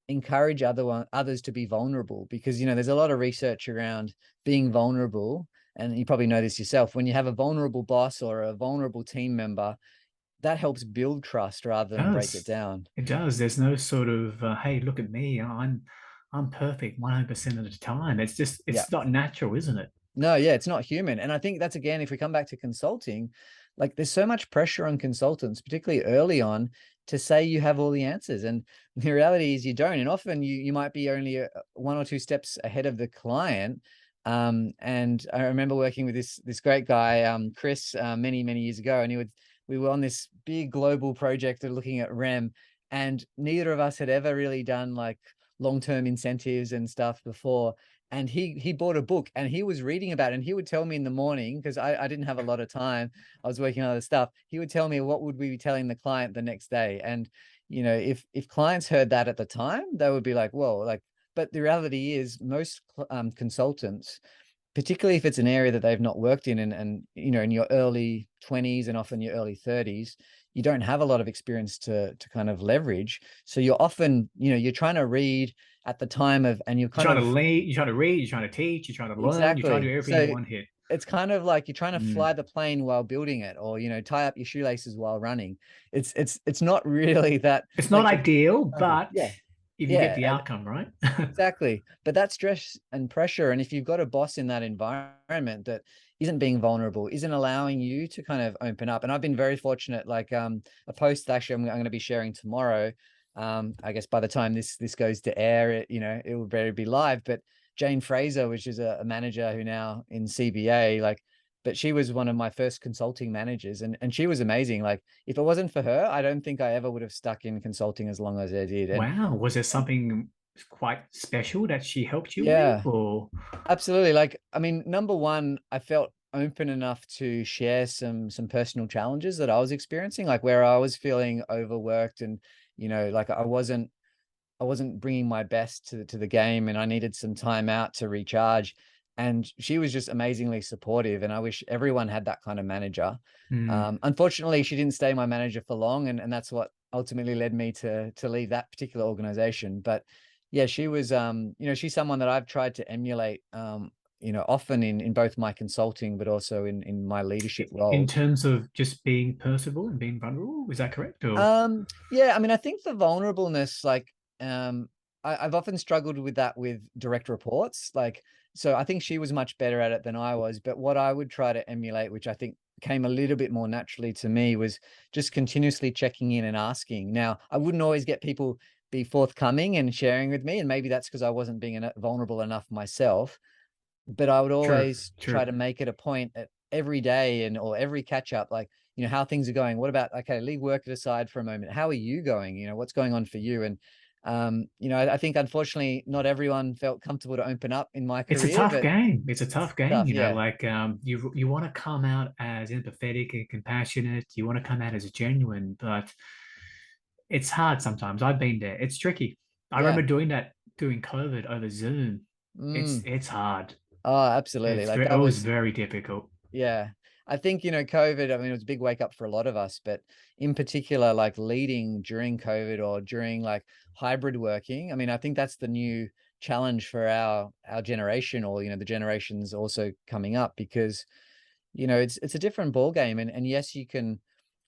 encourage others to be vulnerable, because there's a lot of research around being vulnerable, and you probably know this yourself. When you have a vulnerable boss or a vulnerable team member, that helps build trust rather It than break it does. down. It does. There's no sort of hey, look at me. I'm perfect 100% of the time. It's just Yeah. it's not natural, isn't it? No, yeah, it's not human. And I think that's, again, if we come back to consulting, like there's so much pressure on consultants, particularly early on, to say you have all the answers. And the reality is you don't. And often you might be only one or two steps ahead of the client. And I remember working with this great guy, Chris, many, many years ago, and we were on this big global project of looking at REM, and neither of us had ever really done like long-term incentives and stuff before. And he bought a book, and he was reading about it, and he would tell me in the morning, because I didn't have a lot of time, I was working on other stuff. He would tell me what would we be telling the client the next day. And if clients heard that at the time, they would be like, whoa, like, but the reality is most consultants, particularly if it's an area that they've not worked in, and in your early 20s and often your early 30s, you don't have a lot of experience to kind of leverage. So you're often, you're trying to read at the time of, and you're You're kind trying to of, lead, you're trying to read, you're trying to teach, you're trying to learn, you're trying to exactly. do everything in So one hit. it's kind of like you're trying to Mm. fly the plane while building it, or tie up your shoelaces while running. It's not really that, It's not like, ideal, but yeah, if you get the yeah. outcome right. Exactly. But that stress and pressure, and if you've got a boss in that environment that isn't being vulnerable, isn't allowing you to kind of open up. And I've been very fortunate, like a post actually I'm going to be sharing tomorrow. I guess by the time this goes to air, it will very be live. But Jane Fraser, which is a manager who now in CBA, like, but she was one of my first consulting managers, and she was amazing. Like, if it wasn't for her, I don't think I ever would have stuck in consulting as long as I did. Wow. Was there And something quite special that she helped you with, yeah, or? absolutely. Like, I mean, number one, I felt open enough to share some personal challenges that I was experiencing, like where I was feeling overworked, and like I wasn't bringing my best to the game, and I needed some time out to recharge. And she was just amazingly supportive, and I wish everyone had that kind of manager. Hmm. Unfortunately, she didn't stay my manager for long, and that's what ultimately led me to leave that particular organization. But yeah, she was, she's someone that I've tried to emulate, often in both my consulting, but also in my leadership In roles. terms of just being personable and being vulnerable, is that correct? Or? Yeah, I mean, I think the vulnerableness, like, I've often struggled with that with direct reports. Like, so I think she was much better at it than I was. But what I would try to emulate, which I think came a little bit more naturally to me, was just continuously checking in and asking. Now, I wouldn't always get people be forthcoming and sharing with me, and maybe that's because I wasn't being vulnerable enough myself. But I would True, always try true. to make it a point at every day and or every catch up, like, how things are going. What about, okay, leave work aside for a moment. How are you going? What's going on for you? And I think unfortunately not everyone felt comfortable to open up in my It's a career, tough but game. It's a it's tough game, tough. you know, Yeah. like you want to come out as empathetic and compassionate. You want to come out as genuine, but it's hard sometimes. I've been there. It's tricky. I Yeah. remember doing that during COVID over Zoom. Mm. It's hard. Oh, absolutely. Like It that was was, very difficult. yeah. I think, COVID, I mean, it was a big wake up for a lot of us, but in particular, like leading during COVID or during like hybrid working. I mean, I think that's the new challenge for our generation, or, the generations also coming up, because, it's a different ball game. And yes, you can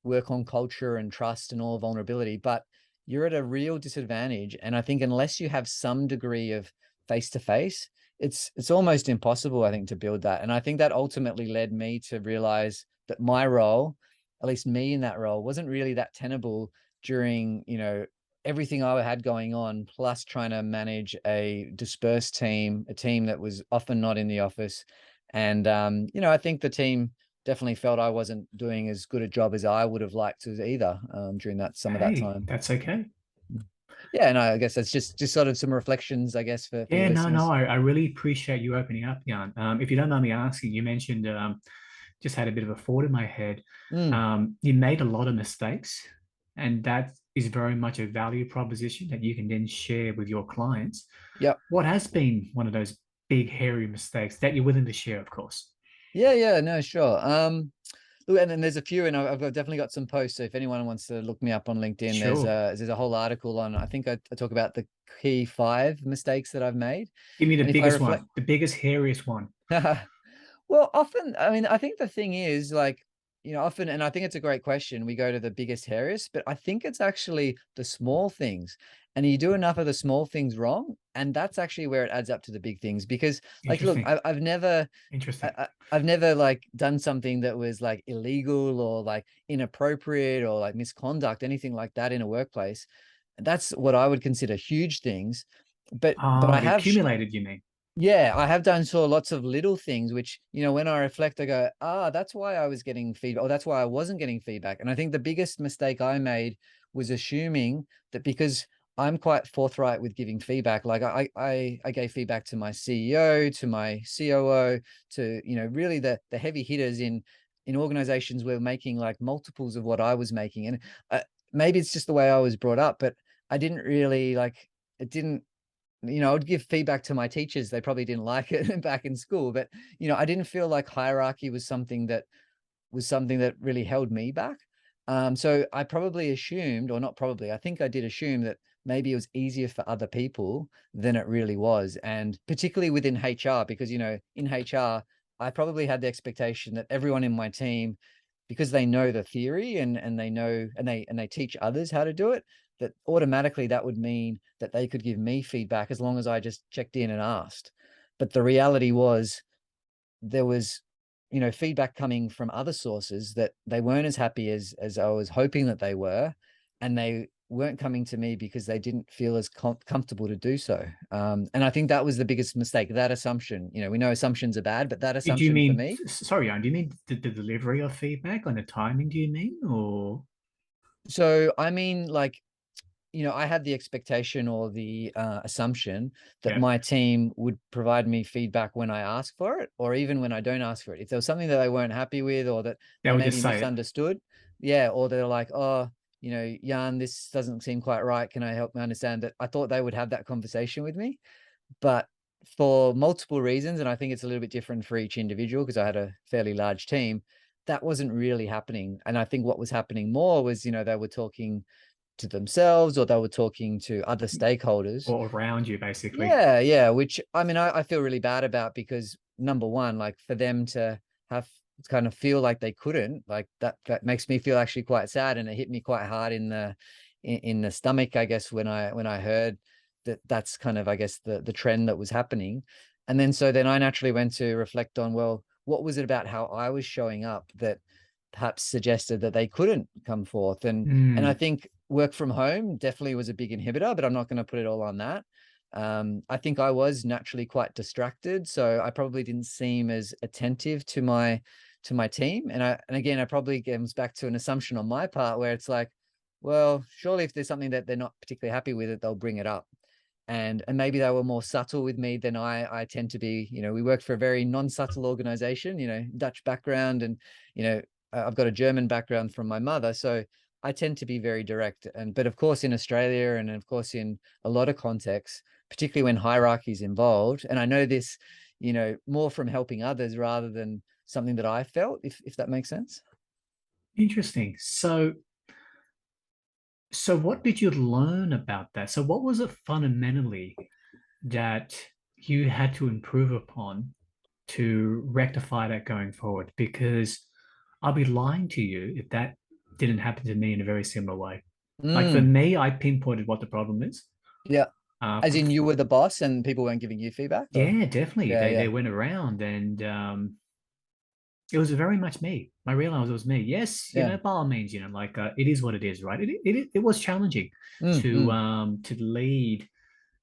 work on culture and trust and all vulnerability, but you're at a real disadvantage. And I think unless you have some degree of face to face, it's almost impossible, I think, to build that. And I think that ultimately led me to realize that my role, at least me in that role, wasn't really that tenable during, everything I had going on, plus trying to manage a dispersed team, a team that was often not in the office. And I think the team definitely felt I wasn't doing as good a job as I would have liked to either, during that some of that Hey, time. that's okay. Yeah, and I guess that's just sort of some reflections, I guess, for your Yeah, no, listeners. I really appreciate you opening up, Jan. If you don't mind me asking, you mentioned just had a bit of a thought in my head. Mm, You made a lot of mistakes, and that is very much a value proposition that you can then share with your clients. yep. What has been one of those big, hairy mistakes that you're willing to share, of course? Yeah, yeah, no, sure. Look, and then there's a few, and definitely got some posts. So if anyone wants to look me up on LinkedIn, Sure. there's a whole article on. I think I talk about the key 5 mistakes that I've made, Give me the and if I biggest reflect, one, the biggest, hairiest one. well, often, I mean, I think the thing is, like, often, and I think it's a great question. We go to the biggest, hairiest, but I think it's actually the small things. And you do enough of the small things wrong, and that's actually where it adds up to the big things. Because, like, look, Interesting. I've never, Interesting. I've never like done something that was like illegal or like inappropriate or like misconduct, anything like that in a workplace. That's what I would consider huge things. But Oh, I the have accumulated, you mean? yeah, I have done so lots of little things, which, when I reflect, I go, that's why I was getting feedback, or that's why I wasn't getting feedback. And I think the biggest mistake I made was assuming that because I'm quite forthright with giving feedback, like I gave feedback to my CEO, to my COO, to, really the heavy hitters in organizations where making like multiples of what I was making. And maybe it's just the way I was brought up, but I didn't really like it. Didn't I would give feedback to my teachers. They probably didn't like it back in school, but I didn't feel like hierarchy was something that really held me back. So I probably assumed, or not probably, I think I did assume that maybe it was easier for other people than it really was. And particularly within HR, because, in HR, I probably had the expectation that everyone in my team, because they know the theory and they know and they teach others how to do it, that automatically that would mean that they could give me feedback as long as I just checked in and asked. But the reality was there was, feedback coming from other sources that they weren't as happy as I was hoping that they were, and they weren't coming to me because they didn't feel as comfortable to do so. And I think that was the biggest mistake, that assumption. We know assumptions are bad, but that Do you assumption for mean, me. sorry, Jan, do you mean the delivery of feedback on the timing, do you mean? Or, So I mean, like, I had the expectation or the assumption that yeah, my team would provide me feedback when I ask for it, or even when I don't ask for it. If there was something that they weren't happy with, or that they they would maybe just say it. misunderstood, yeah, or they're like, oh, Jan, this doesn't seem quite right. Can I help me understand that? I thought they would have that conversation with me, but for multiple reasons, and I think it's a little bit different for each individual because I had a fairly large team, that wasn't really happening. And I think what was happening more was, they were talking to themselves or they were talking to other stakeholders. Or around you, basically. Yeah, yeah. Which I mean, I feel really bad about, because number one, like for them to have kind of feel like they couldn't, like that makes me feel actually quite sad. And it hit me quite hard in the stomach, I guess, when I heard that's kind of, I guess, the trend that was happening. And then so then I naturally went to reflect on, well, what was it about how I was showing up that perhaps suggested that they couldn't come forth? And I Mm, think work from home definitely was a big inhibitor, but I'm not going to put it all on that. I think I was naturally quite distracted, so I probably didn't seem as attentive to my team. And again, I probably comes back to an assumption on my part where it's like, well, surely if there's something that they're not particularly happy with it, they'll bring it up. And maybe they were more subtle with me than I tend to be. We worked for a very non-subtle organization, Dutch background, and I've got a German background from my mother, so I tend to be very direct. But of course in Australia, and of course in a lot of contexts, particularly when hierarchy is involved, and I know this, more from helping others rather than something that I felt, if that makes sense. interesting. So what did you learn about that? So what was it fundamentally that you had to improve upon to rectify that going forward? Because I'll be lying to you if that didn't happen to me in a very similar way. Like for Mm, me, I pinpointed what the problem is. yeah. As For, in you were the boss and people weren't giving you feedback, or? yeah, definitely. Yeah, They yeah, went around and it was very much me. I realized it was me. Yes, yeah. by all means, like it is what it is, right? It was challenging Mm, mm. to lead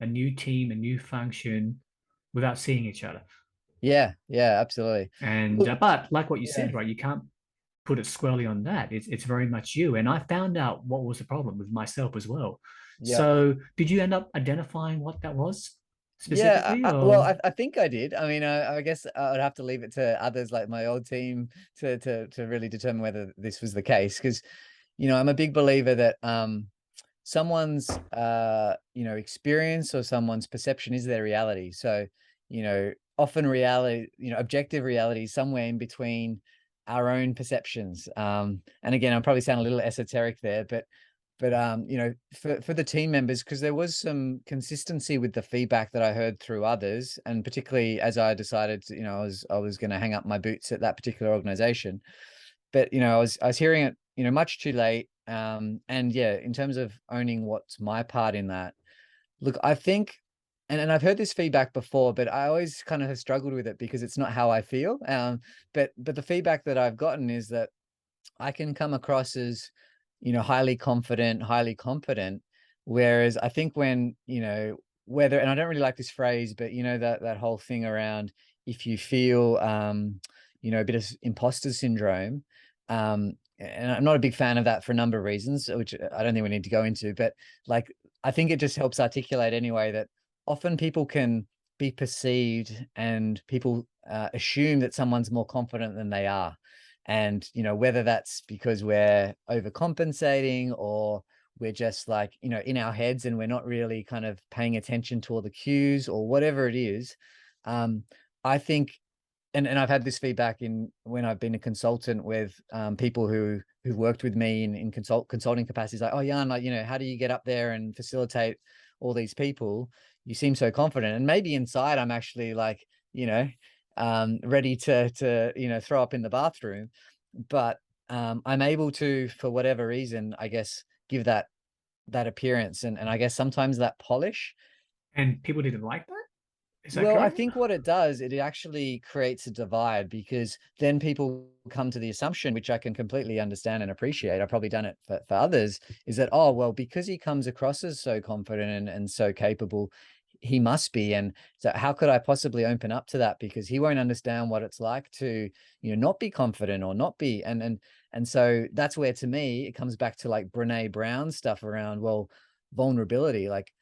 a new team, a new function without seeing each other. Yeah, yeah, absolutely. And Look, but like what you yeah, said, right? You can't put it squarely on that. It's very much you. And I found out what was the problem with myself as well. yeah. So did you end up identifying what that was Yeah, specifically, well, or? I think I did. I mean, I guess I'd have to leave it to others like my old team to really determine whether this was the case. Because, I'm a big believer that someone's experience or someone's perception is their reality. So, often reality, objective reality is somewhere in between our own perceptions. And again, I probably sound a little esoteric there, but for the team members, because there was some consistency with the feedback that I heard through others, and particularly as I decided to, I was going to hang up my boots at that particular organization. But I was hearing it, much too late. And yeah, in terms of owning what's my part in that, look, I think, and I've heard this feedback before, but I always kind of have struggled with it because it's not how I feel. But the feedback that I've gotten is that I can come across as, highly confident, highly competent. Whereas I think when, whether, and I don't really like this phrase, but that whole thing around, if you feel, a bit of imposter syndrome, and I'm not a big fan of that for a number of reasons, which I don't think we need to go into, but like, I think it just helps articulate anyway that often people can be perceived and people assume that someone's more confident than they are. And, whether that's because we're overcompensating or we're just like, in our heads and we're not really kind of paying attention to all the cues or whatever it is. Um, I think, and I've had this feedback in when I've been a consultant with people who've worked with me in consulting capacities, like, oh, Jan, like, how do you get up there and facilitate all these people? You seem so confident. And maybe inside I'm actually like, you know, ready to throw up in the bathroom. But I'm able to, for whatever reason, I guess, give that appearance, and I guess sometimes that polish. And people didn't like that? Is that Well, I correct? think what it does, it actually creates a divide, because then people come to the assumption, which I can completely understand and appreciate. I've probably done it for others, is that, oh, well, because he comes across as so confident and so capable, he must be. And so how could I possibly open up to that? Because he won't understand what it's like to, not be confident or not be. And so that's where, to me, it comes back to like Brene Brown stuff around, well, vulnerability, like,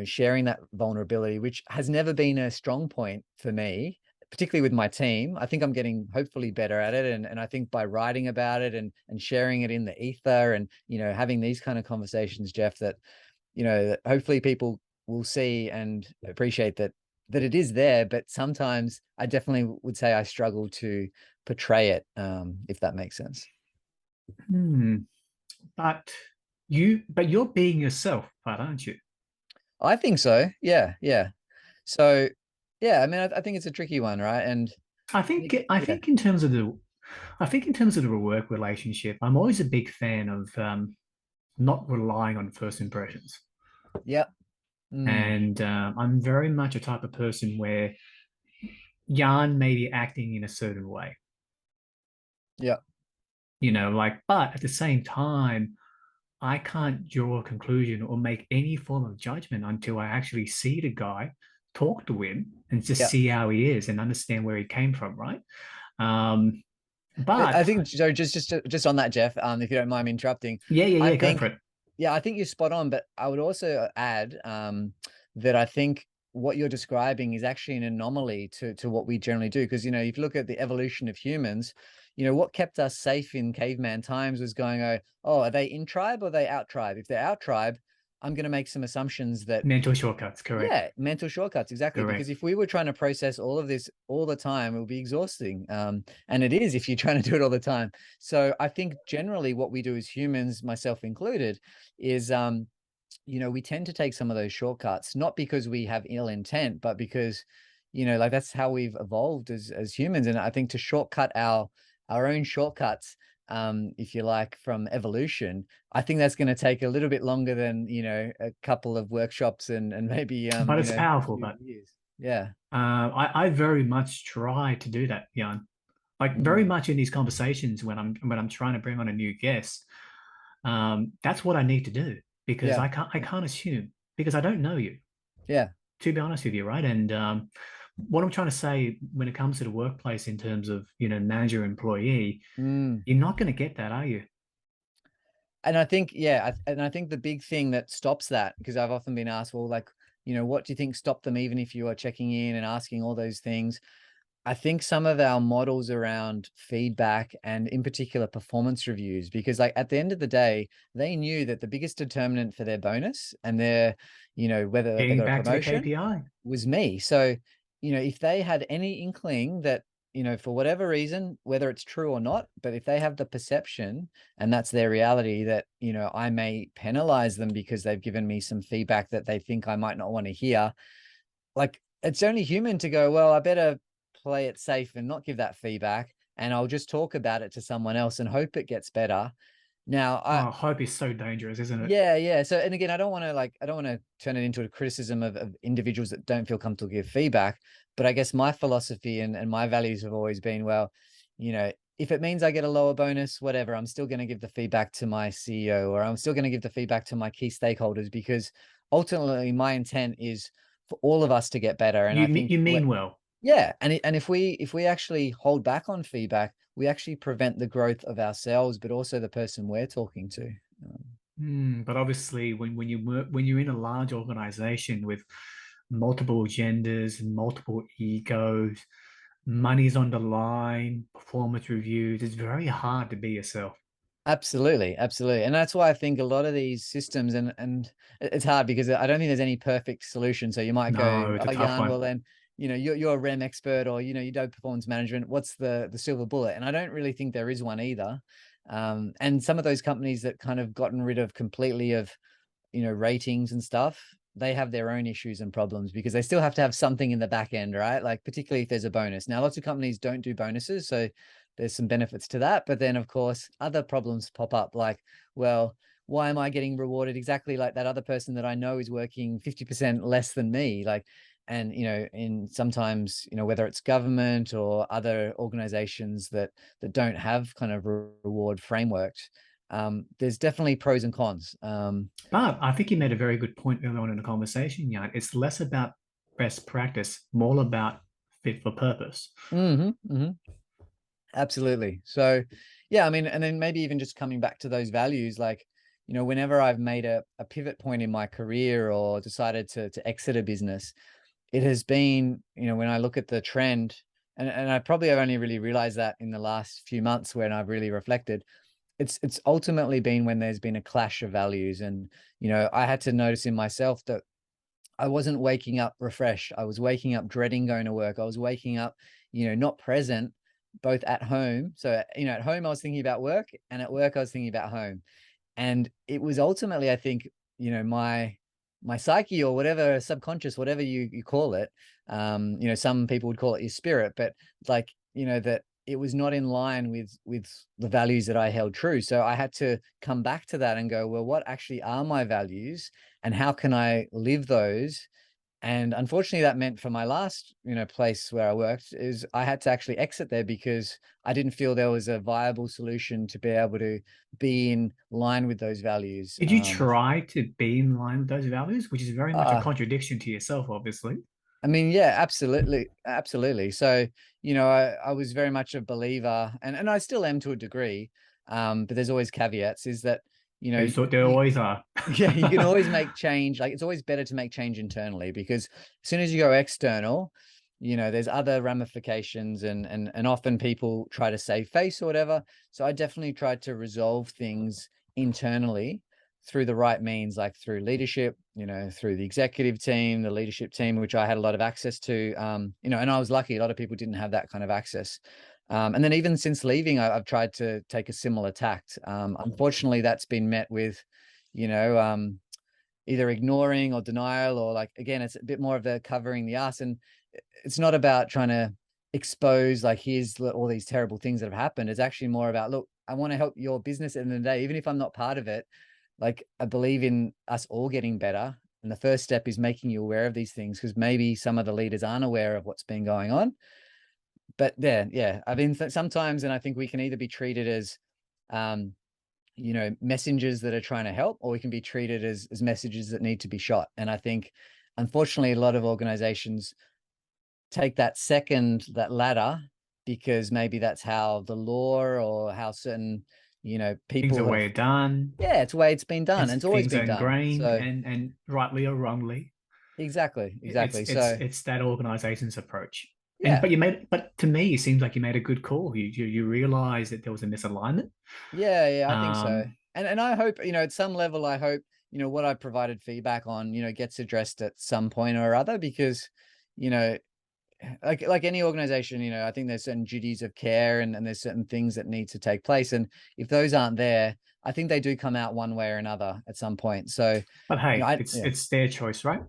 sharing that vulnerability, which has never been a strong point for me, particularly with my team. I think I'm getting hopefully better at it. And I think by writing about it and sharing it in the ether and, having these kind of conversations, Jeff, that, that hopefully people will see and appreciate that it is there. But sometimes I definitely would say I struggle to portray it, if that makes sense. Hmm. But you're being yourself, but aren't you? I think so. Yeah. Yeah. So, yeah, I mean, I think it's a tricky one, right? And I I think think, I yeah, think in terms of the I think in terms of the work relationship, I'm always a big fan of not relying on first impressions. yeah, Mm, And I'm very much a type of person where Jan may be acting in a certain way, yeah. like, but at the same time, I can't draw a conclusion or make any form of judgment until I actually see the guy, talk to him, and just Yeah. see how he is and understand where he came from, right? Um, I but think so. Just on that, Jeff, if you don't mind me interrupting, yeah, yeah, I yeah, go for think, it. yeah, I think you're spot on. But I would also add that I think what you're describing is actually an anomaly to what we generally do. Because if you look at the evolution of humans, what kept us safe in caveman times was going, oh, are they in tribe or are they out tribe? If they're out tribe, I'm going to make some assumptions that Mental shortcuts, correct, yeah, mental shortcuts, exactly. Because correct. if we were trying to process all of this all the time, it would be exhausting. And it is if you're trying to do it all the time. So I think generally what we do as humans, myself included, is we tend to take some of those shortcuts, not because we have ill intent, but because, like that's how we've evolved as humans. And I think to shortcut our own shortcuts, if you like, from evolution, I think that's going to take a little bit longer than, a couple of workshops and maybe But it's a powerful. few But years. Yeah. I very much try to do that, Jan. Like very Mm. much in these conversations when I'm trying to bring on a new guest, that's what I need to do because Yeah. I can't assume because I don't know you, Yeah. to be honest with you, right? And what I'm trying to say when it comes to the workplace in terms of manager employee, Mm. you're not going to get that, are you? And I think, yeah, and I think the big thing that stops that, because I've often been asked, well, like, what do you think stopped them, even if you are checking in and asking all those things? I think some of our models around feedback and in particular performance reviews, because like at the end of the day, they knew that the biggest determinant for their bonus and their, whether they Getting got a back to the promotion KPI. was me. So, if they had any inkling that, for whatever reason, whether it's true or not, but if they have the perception and that's their reality that, I may penalize them because they've given me some feedback that they think I might not want to hear, like it's only human to go, well, I better play it safe and not give that feedback. And I'll just talk about it to someone else and hope it gets better. Now, Oh, hope is so dangerous, isn't it? yeah, yeah. So, and again, I don't want to turn it into a criticism of individuals that don't feel comfortable give feedback. But I guess my philosophy and my values have always been, well, if it means I get a lower bonus, whatever, I'm still going to give the feedback to my CEO or I'm still going to give the feedback to my key stakeholders because ultimately my intent is for all of us to get better. And I think You mean well. yeah, and if we actually hold back on feedback, we actually prevent the growth of ourselves, but also the person we're talking to. Um, But obviously, when you're in a large organization with multiple agendas and multiple egos, money's on the line, performance reviews, it's very hard to be yourself. Absolutely, absolutely. And that's why I think a lot of these systems and it's hard because I don't think there's any perfect solution. So you might go, No, it's a oh, tough Jan, well one. then, you're a REM expert or you do performance management. What's the silver bullet? And I don't really think there is one either. And some of those companies that kind of gotten rid of completely of ratings and stuff, they have their own issues and problems because they still have to have something in the back end, right? Like particularly if there's a bonus. Now, lots of companies don't do bonuses, so there's some benefits to that. But then, of course, other problems pop up like, well, why am I getting rewarded exactly like that other person that I know is working 50% less than me? Like, and in sometimes, whether it's government or other organizations that don't have kind of reward frameworks, there's definitely pros and cons. But I think you made a very good point earlier on in the conversation, Jan. It's less about best practice, more about fit for purpose. Absolutely. So, yeah, I mean, and then maybe even just coming back to those values, like, whenever I've made a pivot point in my career or decided to exit a business, it has been, when I look at the trend, and I probably have only really realized that in the last few months when I've really reflected, it's ultimately been when there's been a clash of values. And, I had to notice in myself that I wasn't waking up refreshed. I was waking up dreading going to work. I was waking up, not present, both at home. So, at home, I was thinking about work, and at work, I was thinking about home. And it was ultimately, I think, my psyche or whatever, subconscious, whatever you call it. Some people would call it your spirit, but like, that it was not in line with the values that I held true. So I had to come back to that and go, well, what actually are my values and how can I live those? And unfortunately, that meant for my last, place where I worked is I had to actually exit there because I didn't feel there was a viable solution to be able to be in line with those values. Did you try to be in line with those values, which is very much a Uh, contradiction to yourself, obviously? I mean, yeah, absolutely, absolutely. So, I was very much a believer, and I still am to a degree. But there's always caveats. Is that I thought there always are. yeah, you can always make change. Like it's always better to make change internally because as soon as you go external, there's other ramifications and often people try to save face or whatever. So I definitely tried to resolve things internally through the right means, like through leadership, through the executive team, the leadership team, which I had a lot of access to. And I was lucky, a lot of people didn't have that kind of access. And then even since leaving, I've tried to take a similar tact. Unfortunately, that's been met with, you know, um, either ignoring or denial, or like, again, it's a bit more of the covering the ass. And it's not about trying to expose, like, here's all these terrible things that have happened. It's actually more about, look, I want to help your business at the end of the day, even if I'm not part of it. Like, I believe in us all getting better. And the first step is making you aware of these things because maybe some of the leaders aren't aware of what's been going on. But yeah, I mean, sometimes, and I think we can either be treated as, um, messengers that are trying to help, or we can be treated as messages that need to be shot. And I think, unfortunately, a lot of organizations take that ladder because maybe that's how the law or how certain, Things people are have, way done. yeah, it's the way it's been done. And it's always Things are been done. ingrained, So and rightly or wrongly, exactly, it's exactly. it's So it's that organization's approach. And yeah, but to me, it seems like you made a good call. You realized that there was a misalignment. yeah, I think so. Um, And I hope, at some level, I hope, what I provided feedback on, gets addressed at some point or other because, you know, like any organization, I think there's certain duties of care and there's certain things that need to take place. And if those aren't there, I think they do come out one way or another at some point. So, but hey, yeah. it's their choice, right?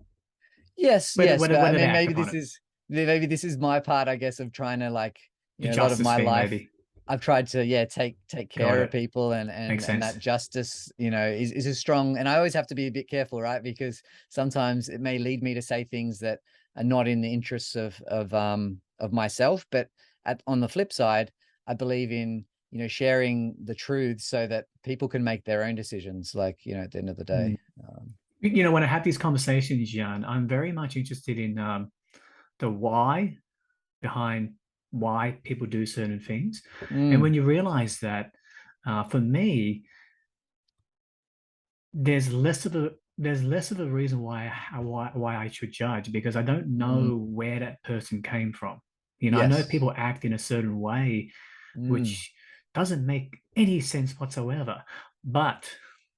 Yes, but I Whether they mean, act upon it. maybe this is my part, I guess, of trying to, like, The a lot of justice my thing, life, maybe. I've tried to, yeah, take Got care of it. people Makes and sense. that justice, is a strong, and I always have to be a bit careful, right? Because sometimes it may lead me to say things that are not in the interests of myself. But on the flip side, I believe in, sharing the truth so that people can make their own decisions, like, at the end of the Mm. day. Um, When I have these conversations, Jan, I'm very much interested in the why behind why people do certain things. And mm, when you realize that, for me, there's less of a reason why I should judge because I don't mm, know where that person came from. I know yes. people act in a certain way, Mm. which doesn't make any sense whatsoever. But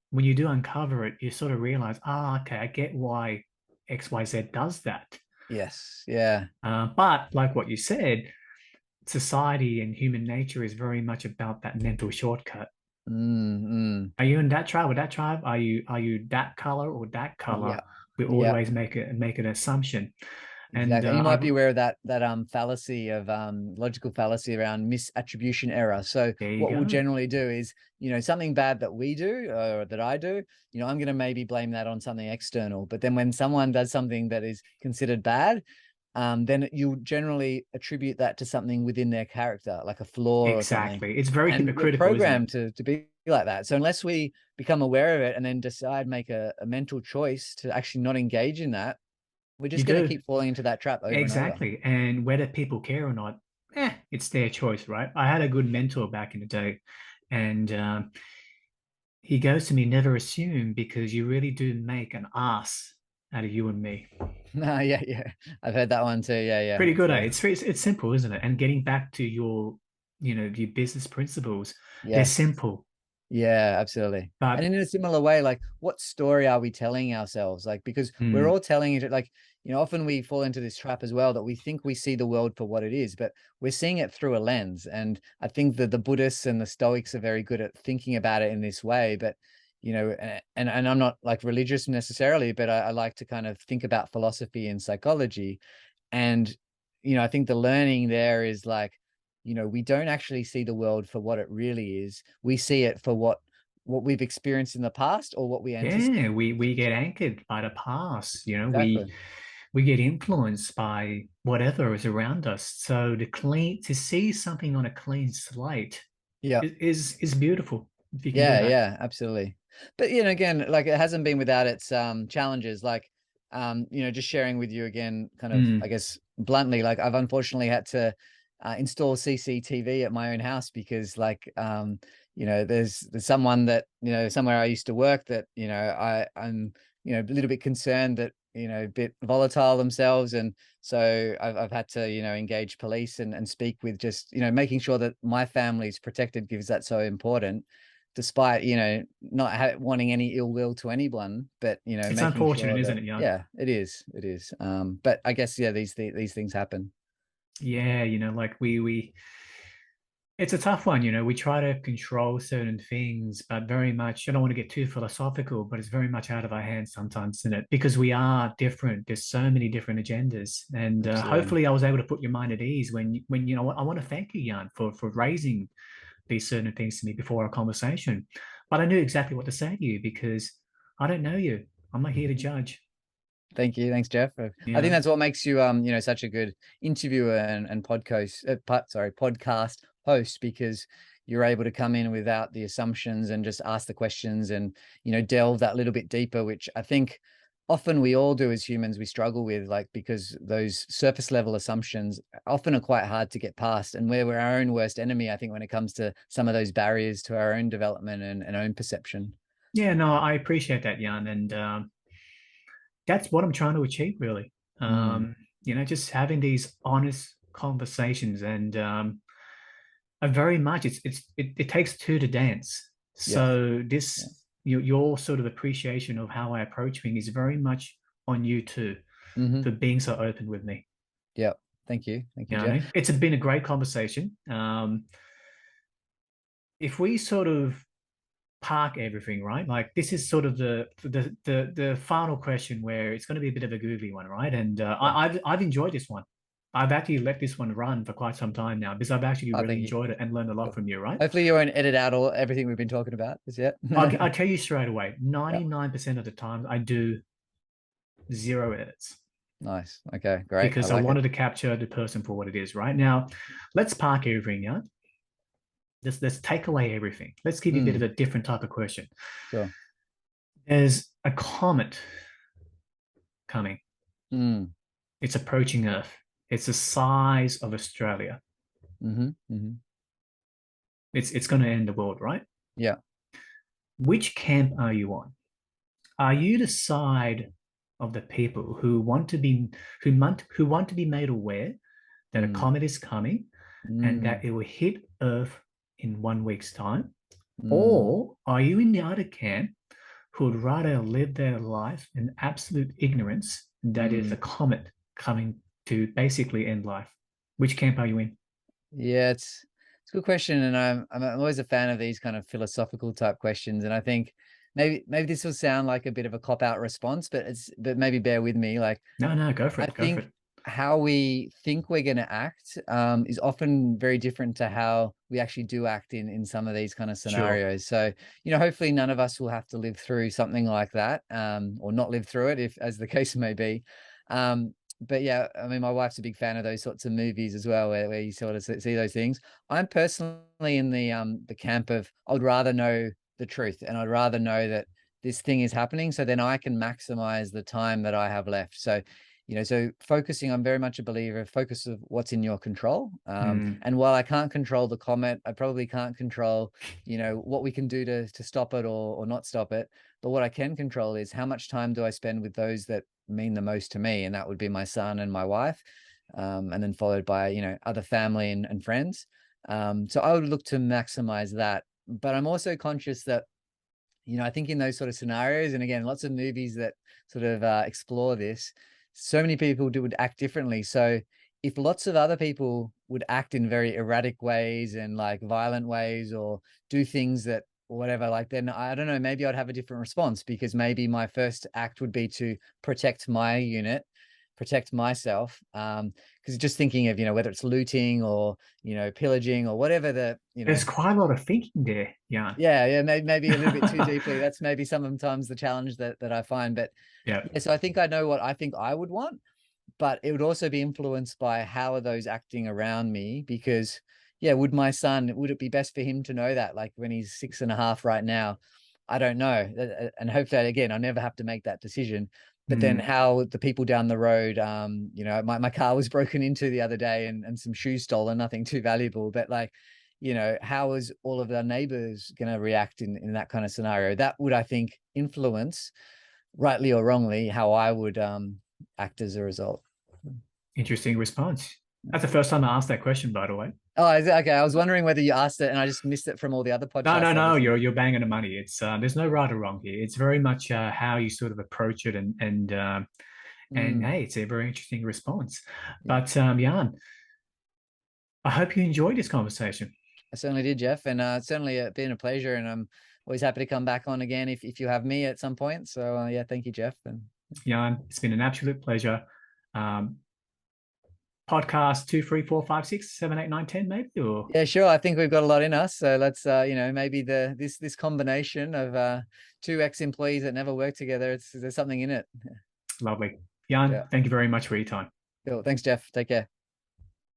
when you do uncover it, you sort of realize, okay, I get why XYZ does that. Yes. Yeah. But like what you said, society and human nature is very much about that mental shortcut. Mm, mm. Are you in that tribe or that tribe? Are you that color or that color? Yeah. We Yeah. always make an assumption. And Exactly. And you might be aware of that fallacy of logical fallacy around misattribution error. So there you what we'll go. generally do is, something bad that we do or that I do, I'm going to maybe blame that on something external. But then when someone does something that is considered bad, then you generally attribute that to something within their character, like a flaw or something. Exactly. It's very And we're hypocritical, isn't it? programmed to be like that. So unless we become aware of it and then decide, make a mental choice to actually not engage in that, we're You just going to do. keep falling into that trap over and over. Exactly. And whether people care or not, it's their choice, right? I had a good mentor back in the day, and he goes to me, never assume because you really do make an ass out of you and me. No, yeah. I've heard that one too. Yeah. Pretty good, eh? So It's simple, isn't it? And getting back to your business principles, they're yes, simple, yeah, absolutely. And but in a similar way, like, what story are we telling ourselves? Like, because we're hmm, all telling it, like, often we fall into this trap as well that we think we see the world for what it is, but we're seeing it through a lens. And I think that the Buddhists and the Stoics are very good at thinking about it in this way. But and I'm not like religious necessarily, but I like to kind of think about philosophy and psychology. And I think the learning there is like, we don't actually see the world for what it really is. We see it for what we've experienced in the past or what we anticipate. Yeah, we get anchored by the past, Exactly. we get influenced by whatever is around us. So to see something on a clean slate Yeah. is beautiful if you can do Yeah, that. yeah, absolutely. But again, like it hasn't been without its challenges. Like just sharing with you again, kind of, I Mm. guess bluntly, like I've unfortunately had to install CCTV at my own house because like there's someone that, somewhere I used to work that, I'm, a little bit concerned that, a bit volatile themselves. And so I've had to, engage police and speak with just, making sure that my family is protected because that's so important despite not wanting any ill will to anyone, but It's making unfortunate, sure isn't that, it, Jan? yeah, it is but I guess, yeah, these things happen. Yeah, like we it's a tough one, we try to control certain things, but very much, I don't want to get too philosophical, but it's very much out of our hands sometimes, isn't it? Because we are different. There's so many different agendas. And Absolutely. hopefully I was able to put your mind at ease when I want to thank you, Jan, for raising these certain things to me before our conversation. But I knew exactly what to say to you because I don't know you. I'm not here to judge. Thank you. Thanks, Jeff. I think Yeah. that's what makes you, such a good interviewer and podcast host, because you're able to come in without the assumptions and just ask the questions and, delve that little bit deeper, which I think often we all do as humans, we struggle with, like, because those surface level assumptions often are quite hard to get past. And we're our own worst enemy, I think, when it comes to some of those barriers to our own development and own perception. Yeah, no, I appreciate that, Jan. And that's what I'm trying to achieve, really. Mm, Just having these honest conversations, and I very much it takes two to dance. yes. So Yeah. your sort of appreciation of how I approach things is very much on you too Hmm. for being so open with me. Yeah. Thank you. Thank you, Jeff. It's been a great conversation. If we sort of park everything, right? Like this is sort of the final question where it's going to be a bit of a googly one, right? And Yeah. I've enjoyed this one. I've actually let this one run for quite some time now because I've actually Oh, really thank you. enjoyed it and learned a lot Cool. from you, right? Hopefully you won't edit out all everything we've been talking about as yet. I'll tell you straight away, Yeah. 99% of the time I do zero edits Nice. Okay, great. I because I like it. wanted to capture the person for what it is, right? Now, let's park everything, yeah? Let's take away everything. Let's give you a bit of Mm, a different type of question. sure. There's a comet coming. Mm, It's approaching Earth. It's the size of Australia. mm-hmm, mm-hmm. It's going to end the world, right? Yeah. Which camp are you on? Are you the side of the people who want to be made aware that a Mm, comet is coming and that mm, it will hit Earth in 1 week's time? mm, Or are you in the other camp who would rather live their life in absolute ignorance that is a mm. comet coming to basically end life? Which camp are you in? Yeah, it's a good question, and I'm always a fan of these kind of philosophical type questions. And I think maybe this will sound like a bit of a cop out response, but maybe bear with me. Like No, no, go for I it. Go for think it. how we think we're going to act is often very different to how we actually do act in some of these kind of Sure. scenarios. So, hopefully none of us will have to live through something like that, or not live through it, if as the case may be. But yeah, I mean, my wife's a big fan of those sorts of movies as well, where you sort of see those things. I'm personally in the camp of I'd rather know the truth, and I'd rather know that this thing is happening, so then I can maximize the time that I have left. So so focusing, I'm very much a believer of focus of what's in your control. Mm, And while I can't control the comet, I probably can't control, what we can do to stop it or not stop it. But what I can control is how much time do I spend with those that mean the most to me. And that would be my son and my wife. And then followed by, other family and friends. So I would look to maximize that. But I'm also conscious that, I think in those sort of scenarios, and again, lots of movies that sort of explore this, so many people would act differently. So if lots of other people would act in very erratic ways and like violent ways or do things that whatever, like then I don't know, maybe I'd have a different response because maybe my first act would be to protect my unit. protect myself. Because just thinking of, whether it's looting or, pillaging or whatever There's quite a lot of thinking there, Jan. yeah, maybe a little bit too deeply. That's maybe sometimes the challenge that I find. But Yeah. yeah, so I think I know what I think I would want, but it would also be influenced by how are those acting around me. Because yeah, would it be best for him to know that, like when he's 6.5 right now? I don't know. And hopefully, again, I'll never have to make that decision. But then Mm. how the people down the road, my car was broken into the other day, and some shoes stolen, nothing too valuable, but like, how is all of our neighbors going to react in that kind of scenario? That would, I think, influence, rightly or wrongly, how I would act as a result. Interesting response. That's the first time I asked that question, by the way. Oh, is it? Okay. I was wondering whether you asked it and I just missed it from all the other No, no, podcasts I no. listened. You're banging the money. It's there's no right or wrong here. It's very much how you sort of approach it, and Mm, hey, it's a very interesting response. yeah, But Jan, I hope you enjoyed this conversation. I certainly did, Jeff, and it's certainly been a pleasure. And I'm always happy to come back on again if you have me at some point. So yeah, thank you, Jeff. And Jan, it's been an absolute pleasure. Um, Podcast 2, 3, 4, 5, 6, 7, 8, 9, 10, maybe, or yeah, sure. I think we've got a lot in us. So let's maybe this combination of two ex-employees that never worked together. There's something in it. lovely. Jan, Yeah. thank you very much for your time. Cool. Thanks, Jeff. Take care.